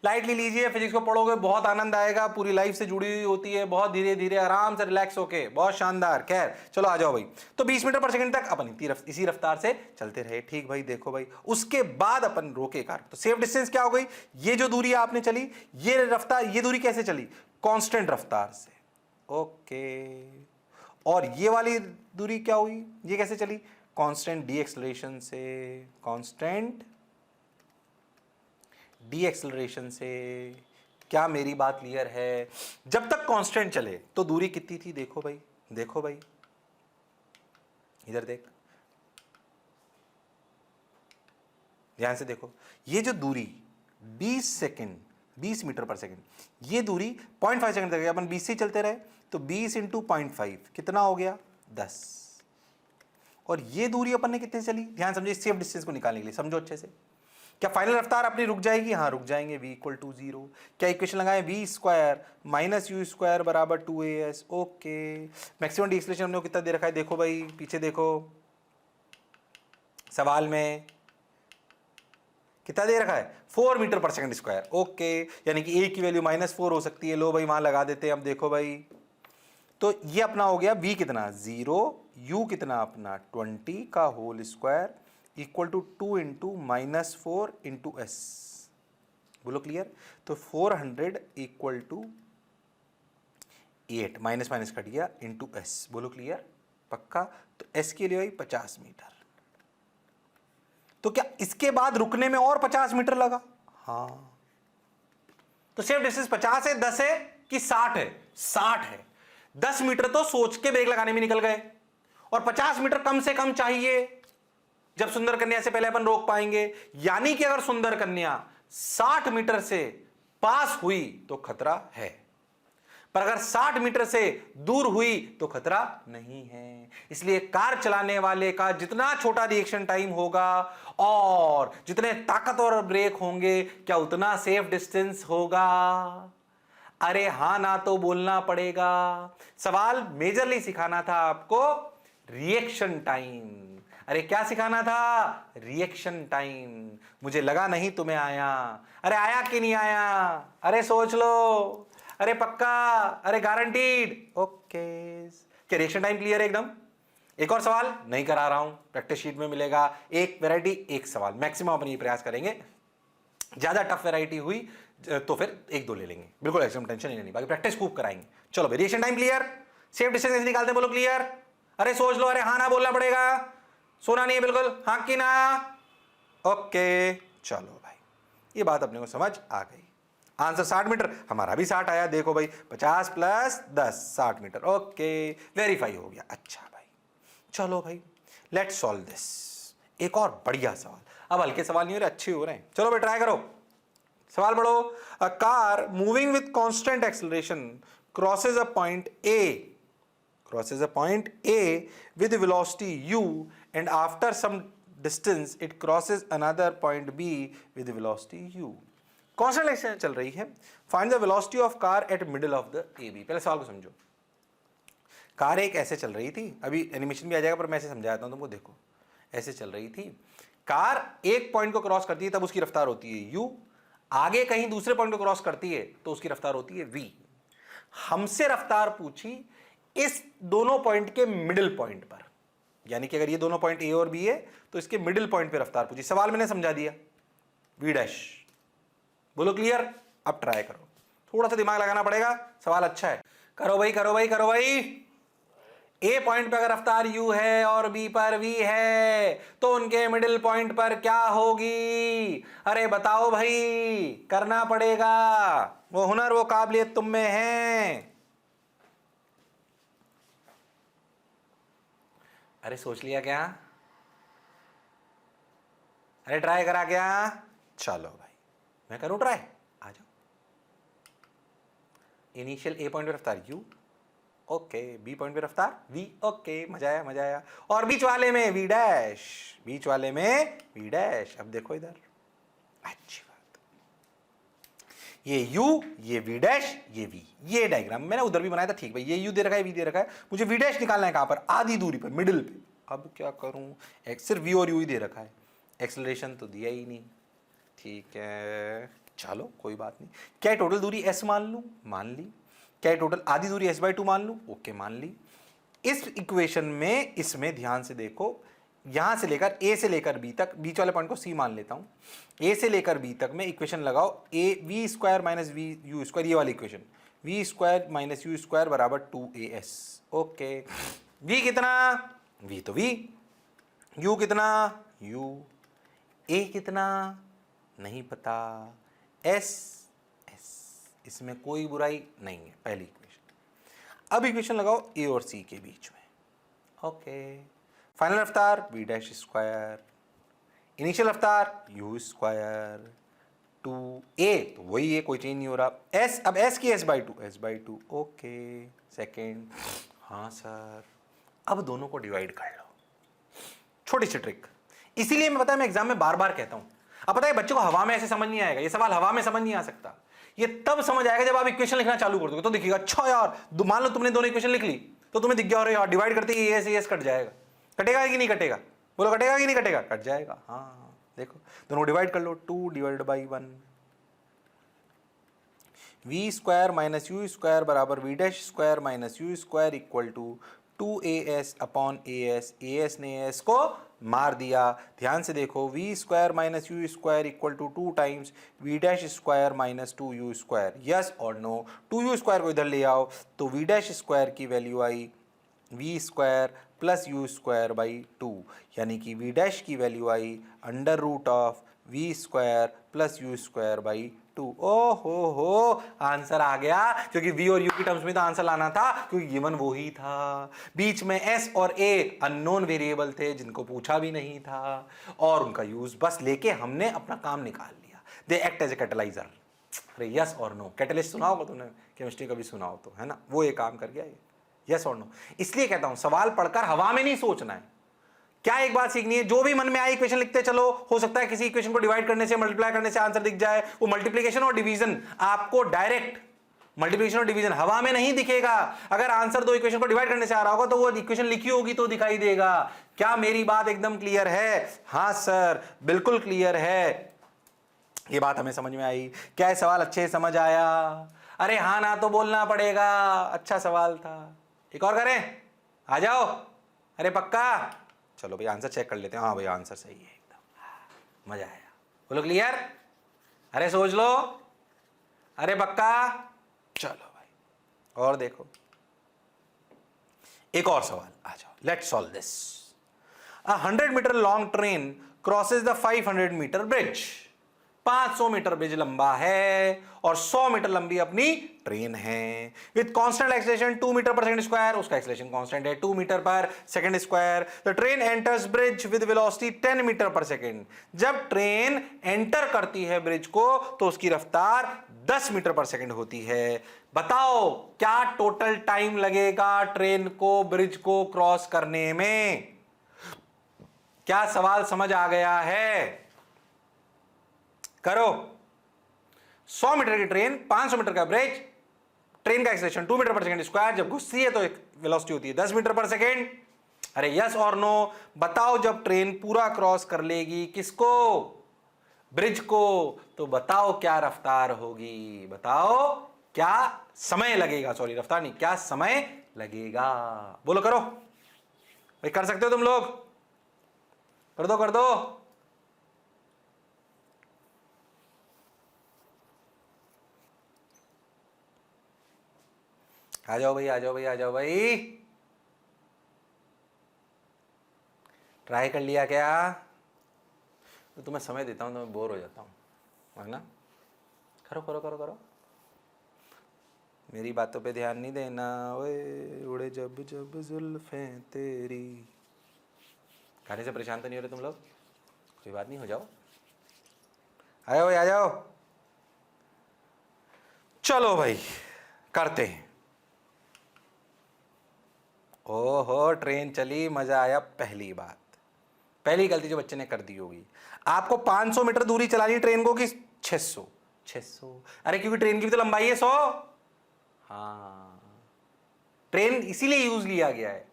लाइटली लीजिए, फिजिक्स को पढ़ोगे बहुत आनंद आएगा, पूरी लाइफ से जुड़ी हुई होती है, बहुत धीरे धीरे आराम से रिलैक्स होके, बहुत शानदार। खैर चलो आ जाओ भाई। तो 20 मीटर पर सेकंड तक अपन इसी रफ्तार से चलते रहे। ठीक भाई, देखो भाई उसके बाद अपन रोके कार। तो सेफ डिस्टेंस क्या हो गई? ये जो दूरी आपने चली, ये रफ्तार, ये दूरी कैसे चली? कांस्टेंट रफ्तार से। ओके, और ये वाली दूरी क्या हुई? ये कैसे चली? कांस्टेंट डी एक्सेलरेशन से। कांस्टेंट डी एक्सेलरेशन से। क्या मेरी बात क्लियर है? जब तक कांस्टेंट चले तो दूरी कितनी थी? देखो भाई, देखो भाई, इधर देख, ध्यान से देखो। ये जो दूरी 20 मीटर पर सेकंड, ये दूरी 0.5 सेकंड तक, अपन 20 से चलते रहे तो 20 इंटू 0.5 कितना हो गया? 10। और ये दूरी अपन ने कितने चली? ध्यान समझिए, सेफ डिस्टेंस को निकालने के लिए समझो अच्छे से। क्या फाइनल रफ्तार अपनी रुक जाएगी? हाँ रुक जाएंगे। v equal to 0। क्या इक्वेशन लगाएं? v square minus you square बराबर 2as। Okay, maximum D acceleration हमने कितना दे रखा है? देखो भाई पीछे देखो, सवाल में कितना दे रखा है? 4 metre per second square. Okay, यानी कि a की वैल्यू -4 हो सकती है। लो भाई वहां लगा देते हैं। अब देखो भाई, तो ये अपना हो गया v कितना? 0, u कितना अपना 20 का whole square equal to 2 into -4 into s. बोलो क्लियर? तो 400 equal to 8 minus minus cut गया इंटू एस। बोलो क्लियर? पक्का? तो एस के लिए 50 मीटर। तो क्या इसके बाद रुकने में और 50 मीटर लगा? हाँ। तो सेफ डिस्टेंस 50 है, 10 है कि 60 है? 60 है। 10 मीटर तो सोच के ब्रेक लगाने में निकल गए, और 50 मीटर कम से कम चाहिए जब सुंदर कन्या से पहले अपन रोक पाएंगे। यानी कि अगर सुंदर कन्या 60 मीटर से पास हुई तो खतरा है, पर अगर 60 मीटर से दूर हुई तो खतरा नहीं है। इसलिए कार चलाने वाले का जितना छोटा रिएक्शन टाइम होगा और जितने ताकतवर ब्रेक होंगे, क्या उतना सेफ डिस्टेंस होगा? अरे हां ना तो बोलना पड़ेगा। सवाल मेजरली सिखाना था आपको रिएक्शन टाइम। अरे क्या सिखाना था? Reaction time. मुझे लगा नहीं तुम्हें आया। अरे आया कि नहीं आया? अरे सोच लो। अरे पक्का? अरे गारंटीड? ओके, क्या रिएक्शन टाइम क्लियर है एकदम? एक और सवाल नहीं करा रहा हूं, प्रैक्टिस शीट में मिलेगा। एक वैरायटी एक सवाल, मैक्सिमम अपन ये प्रयास करेंगे। ज्यादा टफ वैरायटी हुई तो फिर 1-2 ले लेंगे, बिल्कुल एकदम टेंशन ही नहीं। बाकी प्रैक्टिस खूब कराएंगे। चलो भाई, reaction time clear? Safe distance निकालते हैं, बोलो क्लियर? अरे सोच लो। अरे हाँ ना बोलना पड़ेगा, सुना नहीं है बिल्कुल, हाँ कि ना? ओके चलो भाई, ये बात अपने को समझ आ गई। आंसर 60 मीटर, हमारा भी 60 आया। देखो भाई 50 प्लस 10 60 मीटर। ओके, वेरीफाई हो गया। अच्छा भाई, चलो भाई लेट्स सॉल्व दिस। एक और बढ़िया सवाल। अब हल्के सवाल नहीं हो रहे, अच्छे हो रहे हैं। चलो भाई ट्राई करो, सवाल पढ़ो। A car moving with constant acceleration crosses a point A with velocity u, and after some distance it crosses another point B with velocity u. Constant acceleration चल रही है। Find the velocity of car eight middle of the AB। पहले सवाल को समझो। Car एक ऐसे चल रही थी, अभी एनिमेशन भी आ जाएगा पर मैं ऐसे समझाता हूं तुमको। देखो ऐसे चल रही थी कार, एक पॉइंट को क्रॉस करती है तब उसकी रफ्तार होती है u, आगे कहीं दूसरे पॉइंट को क्रॉस करती है तो उसकी रफ्तार होती है v। हमसे रफ्तार पूछी इस दोनों पॉइंट के मिडिल पॉइंट पर, यानी कि अगर ये दोनों पॉइंट ए और बी है तो इसके मिडिल पॉइंट पे रफ्तार पूछी। सवाल मैंने समझा दिया, वी डैश। बोलो क्लियर? अब ट्राई करो, थोड़ा सा दिमाग लगाना पड़ेगा, सवाल अच्छा है। करो भाई करो भाई करो भाई। ए पॉइंट पर अगर रफ्तार u है और बी पर v है तो उनके मिडिल पॉइंट पर क्या होगी? अरे बताओ भाई, करना पड़ेगा, वो हुनर वो काबिलियत तुम में है। अरे सोच लिया क्या? अरे ट्राई करा क्या? चलो भाई मैं करूं ट्राई, आ जाओ। इनिशियल ए पॉइंट पे रफ्तार u, ओके, बी पॉइंट पे रफ्तार v, ओके, मजा आया मजा आया। और बीच वाले में v डैश, बीच वाले में v डैश। अब देखो इधर, अच्छी बात, ये u, ये v डैश, ये v, ये डायग्राम मैंने उधर भी बनाया था, ठीक भाई, ये u दे रखा है, v दे रखा है, मुझे v डैश निकालना है कहां पर? आधी दूरी पर, मिडिल पे। अब क्या करूं? सिर्फ v और u ही दे रखा है, एक्सेलरेशन तो दिया ही नहीं। ठीक है चलो कोई बात नहीं। क्या टोटल दूरी s मान लूं? मान ली। क्या टोटल आधी दूरी s/2 मान लूं? ओके मान ली। इस इक्वेशन में, इसमें ध्यान से देखो, यहां से लेकर a से लेकर b तक, बीच वाले पॉइंट को c मान लेता हूं, a से लेकर b तक में इक्वेशन लगाओ, a v square minus v u square, ये वाली equation, v square minus you square बराबर 2as। ओके, v कितना? v तो v, u कितना? u, a कितना? नहीं पता, s, इसमें कोई बुराई नहीं है, पहली इक्वेशन। अब इक्वेशन लगाओ a और c के बीच में। ओके, फाइनल रफ्तार v डैश स्क्वायर, इनिशियल रफ्तार u स्क्वायर 2a, तो वही है, कोई चेंज नहीं हो रहा। s, अब s की s/2, ओके, सेकेंड। हाँ सर, अब दोनों को डिवाइड कर लो, छोटी सी ट्रिक, इसीलिए मैं पता है मैं एग्जाम में बार बार कहता हूं। अब पता है बच्चों को हवा में ऐसे समझ नहीं आएगा, ये सवाल हवा में समझ नहीं आ सकता, ये तब समझ आएगा जब आप इक्वेशन लिखना चालू कर दोगे, तो दिखेगा अच्छा यार, मान लो तुमने दोनों इक्वेशन लिख ली तो तुम्हें दिख गया, और यार डिवाइड करते ही एस कट जाएगा। कटेगा कि नहीं कटेगा? बोलो कटेगा कि नहीं कटेगा? कट जाएगा। हाँ देखो, दोनों डिवाइड कर लो, 2 divided by 1, v square minus you square बराबर v dash square minus you square equal to 2as upon as, as ने as को मार दिया। ध्यान से देखो, v square minus you square equal to 2 times v dash square minus 2u square, yes और no? 2u square को इधर ले आओ तो v डैश स्क्वायर की वैल्यू आई v square plus u square by 2, यानी कि v डैश की वैल्यू आई under root of v square plus u square by 2। ओ हो, आंसर आ गया, क्योंकि v और u की टर्म्स में तो आंसर लाना था, क्योंकि गिवन वो ही था। बीच में s और a अननोन वेरिएबल थे जिनको पूछा भी नहीं था, और उनका यूज बस लेके हमने अपना काम निकाल लिया। They act as a catalyser. अरे यस और नो, कैटलिस्ट सुना होगा तुमने, केमिस्ट्री का भी सुना हो तो, है ना, वो ये काम कर गया ये, यस और नो। इसलिए कहता हूं सवाल पढ़कर हवा में नहीं सोचना है। क्या एक बात सीखनी है, जो भी मन में आए इक्वेशन लिखते चलो, हो सकता है किसी इक्वेशन को डिवाइड करने से, मल्टीप्लाई करने से आंसर दिख जाए, वो मल्टीप्लिकेशन और डिवीजन आपको डायरेक्ट, मल्टीप्लिकेशन और डिवीजन हवा में नहीं दिखेगा। अगर आंसर दो इक्वेशन को डिवाइड करने से आ रहा होगा तो वो इक्वेशन लिखी होगी तो दिखाई देगा। क्या मेरी बात एकदम क्लियर है? हाँ सर बिल्कुल क्लियर है, ये बात हमें समझ में आई। क्या सवाल अच्छे समझ आया? अरे हाँ ना तो बोलना पड़ेगा, अच्छा सवाल था। एक और करें? आ जाओ। अरे पक्का? चलो भाई आंसर चेक कर लेते हैं। हाँ भाई आंसर सही है एकदम, मजा आया। बोलो क्लियर? अरे सोच लो। अरे पक्का? चलो भाई और देखो, एक और सवाल, आ जाओ, let's solve this. A 100 metre long train crosses the 500 metre bridge. 500 metre bridge लंबा है और 100 मीटर लंबी अपनी ट्रेन है, with constant acceleration 2 metre per second square. उसका एक्सेलरेशन कांस्टेंट है 2 metre per second square. The train enters bridge with velocity 10 metre per second. जब train enter करती है ब्रिज को तो उसकी रफ्तार 10 मीटर पर सेकंड होती है। बताओ क्या टोटल टाइम लगेगा ट्रेन को ब्रिज को क्रॉस करने में? क्या सवाल समझ आ गया है? करो। 100 मीटर की ट्रेन, 500 मीटर का ब्रिज, ट्रेन का acceleration 2 metre per second square, जब घुसती है तो एक वेलोसिटी होती है 10 मीटर पर सेकंड। अरे यस और नो बताओ, जब ट्रेन पूरा क्रॉस कर लेगी किसको? ब्रिज को, तो बताओ क्या रफ्तार होगी? बताओ क्या समय लगेगा, सॉरी रफ्तार नहीं, क्या समय लगेगा। बोलो करो भाई, कर सकते हो तुम लोग, कर दो कर दो। आ जाओ भाई, आ जाओ भाई, आ जाओ भाई। ट्राई कर लिया क्या? तो तुम्हें समय देता हूं तो मैं बोर हो जाता हूं, है ना? करो करो करो करो, मेरी बातों पे ध्यान नहीं देना। ओए उड़े जब जब जुल्फें तेरी। खाने से परेशान तो नहीं हो रहे तुम लोग? कोई बात नहीं, हो जाओ, आ जाओ भाई, आ जाओ। चलो भाई करते हैं। ओहो ट्रेन चली, मजा आया। पहली बात, पहली गलती जो बच्चे ने कर दी होगी, आपको 500 मीटर दूरी चलानी है ट्रेन को कि 600? 600, अरे क्योंकि ट्रेन की भी तो लंबाई है 100। हाँ, ट्रेन इसीलिए यूज लिया गया है।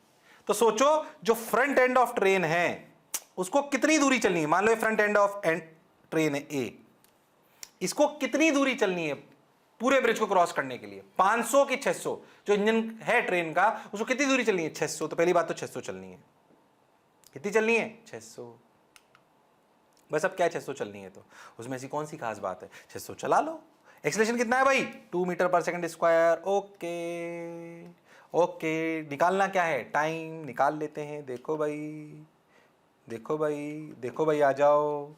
तो सोचो, जो फ्रंट एंड ऑफ ट्रेन है उसको कितनी दूरी चलनी है? मान लो फ्रंट एंड ऑफ ट्रेन है ए, इसको कितनी दूरी चलनी है पूरे ब्रिज को क्रॉस करने के लिए? 500 की 600? जो इंजन है ट्रेन का उसको कितनी दूरी चलनी है? 600। तो पहली बात तो 600 चलनी है। कितनी चलनी है? 600। बस अब क्या 600 चलनी है तो उसमें ऐसी कौन सी खास बात है, 600 चला लो। एक्सेलरेशन कितना है भाई? 2 metre per second square. Okay okay, निकालना क्या है? टाइम निकाल लेते हैं। देखो भाई, देखो भाई, देखो भाई, आ जाओ।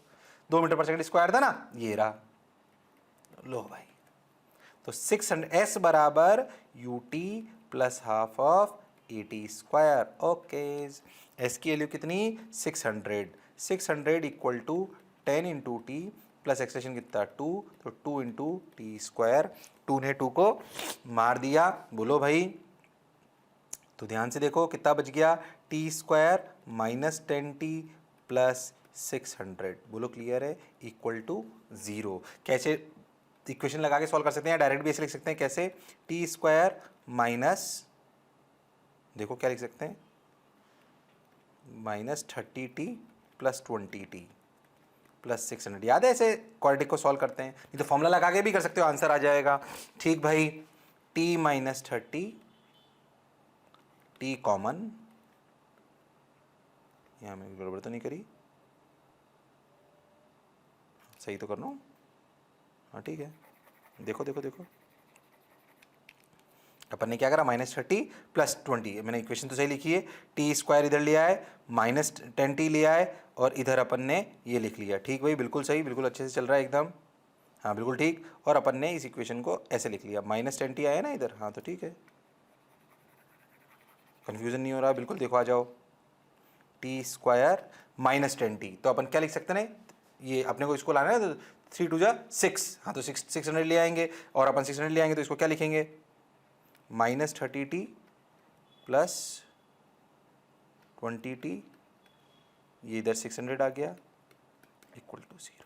2 मीटर पर सेकंड स्क्वायर था ना, ये रहा। लो भाई, तो 600 एस बराबर U T plus half of A T square. Okay, s की वैल्यू कितनी? 600। 600 equal to 10 into t plus expression कितना? 2, तो 2 इंटू टी स्क्वायर। 2 ने 2 को मार दिया। बोलो भाई, तो ध्यान से देखो कितना बच गया? T square minus 10t plus 600। बोलो क्लियर है? Equal to 0। कैसे इक्वेशन लगा के सॉल्व कर सकते हैं? डायरेक्ट भी ऐसे लिख सकते हैं। कैसे? टी स्क्वायर माइनस, देखो क्या लिख सकते हैं, minus 30t plus 20t plus 600। याद है ऐसे क्वाड्रेटिक को सॉल्व करते हैं? नहीं तो फॉर्मूला लगा के भी कर सकते हो, आंसर आ जाएगा। ठीक भाई, t माइनस 30, टी कॉमन, यहां मैंने गड़बड़ तो नहीं करी? सही तो कर रहा हूं? हाँ ठीक है, देखो देखो देखो, अपन ने क्या करा? माइनस 30 प्लस 20, मैंने इक्वेशन तो सही लिखी है। टी स्क्वायर इधर लिया है, माइनस 10t लिया है, और इधर अपन ने ये लिख लिया। ठीक भाई, बिल्कुल सही, बिल्कुल अच्छे से चल रहा है एकदम। हाँ बिल्कुल ठीक। और अपन ने इस इक्वेशन को ऐसे लिख लिया, माइनस 10t आया ना इधर। हाँ तो ठीक है, कन्फ्यूजन नहीं हो रहा, बिल्कुल देखो, आ जाओ। टी स्क्वायर माइनस 10t, तो अपन क्या लिख सकते हैं? ये अपने को इसको लाना है, तो 3 2 जा 6। हाँ तो 600 ले आएंगे, और अपन 600 ले आएंगे तो इसको क्या लिखेंगे? माइनस 30t प्लस 20t, ये इधर 600 आ गया, इक्वल टू 0।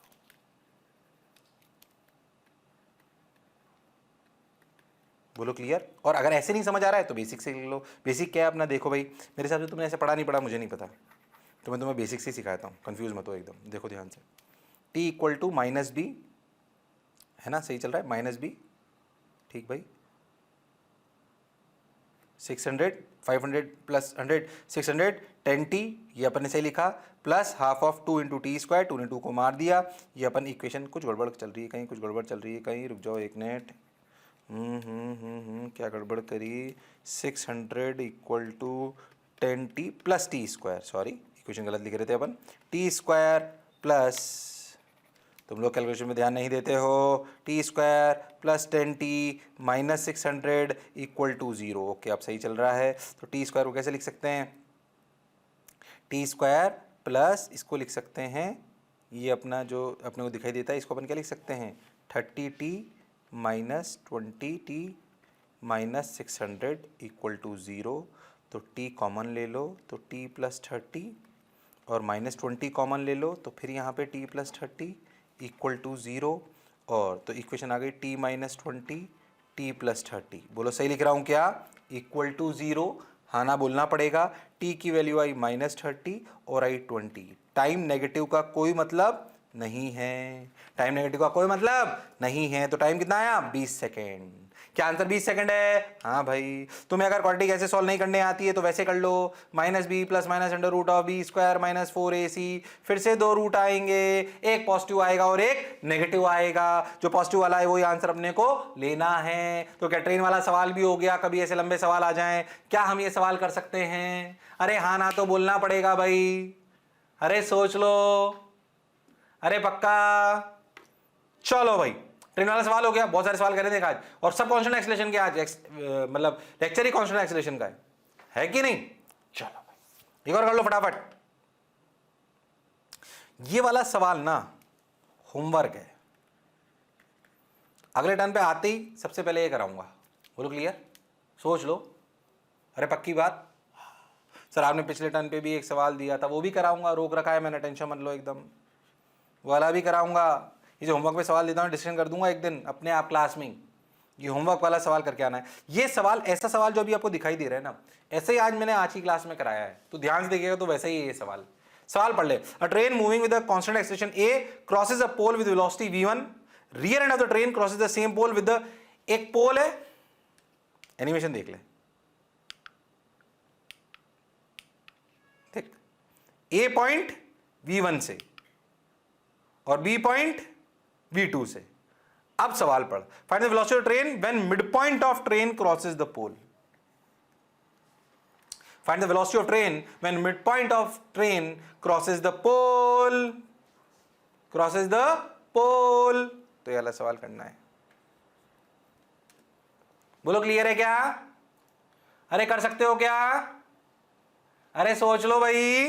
बोलो क्लियर? और अगर ऐसे नहीं समझ आ रहा है तो बेसिक से ले लो। बेसिक क्या है अपना? देखो भाई, मेरे हिसाब से तुमने ऐसे पढ़ा नहीं पढ़ा मुझे नहीं पता, तो मैं तुम्हें बेसिक से सिखाता हूँ, कंफ्यूज मत हो एकदम। देखो ध्यान से, t equal to minus b, है ना? सही चल रहा है, माइनस बी। ठीक भाई, 600, 500 प्लस 100, 600, 10t, ये अपन ने सही लिखा, plus half of 2 into T square. 2 ने 2 को मार दिया। ये अपन इक्वेशन, कुछ गड़बड़ चल रही है कहीं, कुछ गड़बड़ चल रही है कहीं, रुक जाओ एक मिनट। क्या गड़बड़ करी? 600 equal to 10t plus t square, sorry equation गलत लिख रहे थे अपन। टी स्क्वायर प्लस, तुम लोग कैलकुलेशन में ध्यान नहीं देते हो, t square plus 10t minus 600 equal to 0। Okay, अब सही चल रहा है। तो टी स्क्वायर को कैसे लिख सकते हैं? टी स्क्वायर प्लस, इसको लिख सकते हैं, ये अपना जो अपने को दिखाई देता है, इसको अपन क्या लिख सकते हैं? 30t minus 20t minus 600 equal to 0। तो t कॉमन ले लो, तो t प्लस 30, और माइनस 20 कॉमन ले लो, तो फिर यहाँ पे t प्लस 30 इक्वल टू 0। और तो इक्वेशन आ गई t माइनस 20 t प्लस 30। बोलो सही लिख रहा हूँ क्या? Equal to 0। हाँ ना बोलना पड़ेगा। t की वैल्यू आई माइनस 30 और आई 20। टाइम नेगेटिव का कोई मतलब नहीं है, टाइम नेगेटिव का कोई मतलब नहीं है। तो टाइम कितना आया? 20 सेकेंड। क्या आंसर 20 सेकंड है? हाँ भाई, तुम्हें अगर क्वाड्रेटिक ऐसे सॉल्व नहीं करने आती है तो वैसे कर लो, -b plus minus under root of b square minus 4ac, फिर से दो रूट आएंगे, एक पॉजिटिव आएगा और एक नेगेटिव आएगा, जो पॉजिटिव वाला है वही आंसर अपने को लेना है। तो क्या ट्रेन वाला सवाल भी हो गया? कभी ऐसे लंबे सवाल आ जाएं, क्या हम ये सवाल कर सकते हैं? अरे हाँ ना तो बोलना पड़ेगा भाई, अरे सोच लो, अरे पक्का। चलो भाई, ट्रेन वाला सवाल हो गया, बहुत सारे सवाल करे थे आज, और सब कांस्टेंट एक्सीलरेशन के आज मतलब लेक्चर ही कांस्टेंट एक्सीलरेशन का है कि नहीं? चलो भाई, एक और कर लो फटाफट। ये वाला सवाल ना होमवर्क है, अगले टर्न पे आते ही सबसे पहले ये कराऊंगा। बोलो क्लियर? सोच लो। अरे पक्की बात? सर आपने पिछले टर्न पे भी एक सवाल दिया था, वो भी कराऊंगा, रोक रखा है मैंने, टेंशन मत लो एकदम, वाला भी कराऊंगा। ये जो होमवर्क पे सवाल देता हूँ डिस्कशन कर दूंगा एक दिन अपने आप क्लास में, ये होमवर्क वाला सवाल करके आना है। ये सवाल, ऐसा सवाल जो अभी आपको दिखाई दे रहा है ना, ऐसे ही आज मैंने आज की क्लास में कराया है, तो ध्यान से देखिएगा तो वैसे ही ये सवाल पढ़ ले। A train moving with a constant acceleration a crosses a pole with velocity v1, rear end of the train crosses the same pole with the, एक पोल है, एनिमेशन देख ले, ठीक, a पॉइंट v1 से और b पॉइंट v2 से। अब सवाल पढ़, find the velocity of train when mid point of train crosses the pole. Find the velocity of train when mid point of train crosses the pole, crosses the pole. तो ये वाला सवाल करना है। बोलो क्लियर है क्या? अरे कर सकते हो क्या? अरे सोच लो भाई,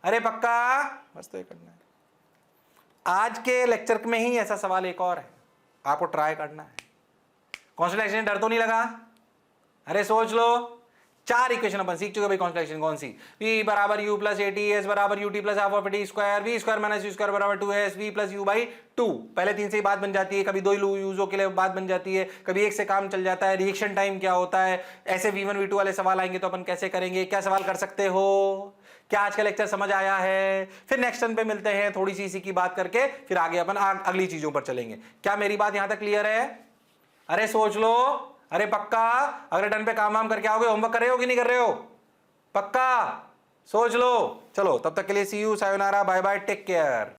अरे पक्का? बस तो ये करना है। आज के लेक्चर में ही ऐसा सवाल एक और है, आपको ट्राई करना है। कांस्टेंट एक्सीलरेशन डर तो नहीं लगा? अरे सोच लो, 4 इक्वेशन अपन सीख चुके भाई। कांस्टेंट एक्सीलरेशन कौन सी? v बराबर u plus A T, S बराबर U T plus half of A T square, we square minus you square बराबर 2s, v plus you by 2। पहले 3 से ही बात बन जाती है, कभी 2 यूजों के लिए बात बन जाती है, कभी एक से काम चल जाता है। रिएक्शन टाइम क्या होता है, ऐसे v1 v2 वाले सवाल आएंगे तो अपन कैसे करेंगे, क्या सवाल कर सकते हो? क्या आज का लेक्चर समझ आया है? फिर नेक्स्ट टर्न पे मिलते हैं, थोड़ी सी इसी की बात करके फिर आगे अपन अगली चीजों पर चलेंगे। क्या मेरी बात यहां तक क्लियर है? अरे सोच लो, अरे पक्का? अगले टर्न पे काम वाम करके आओगे, होमवर्क कर रहे हो कि नहीं कर रहे हो? पक्का? सोच लो। चलो तब तक के लिए सी यू, सायोनारा, बाय बाय, टेक केयर।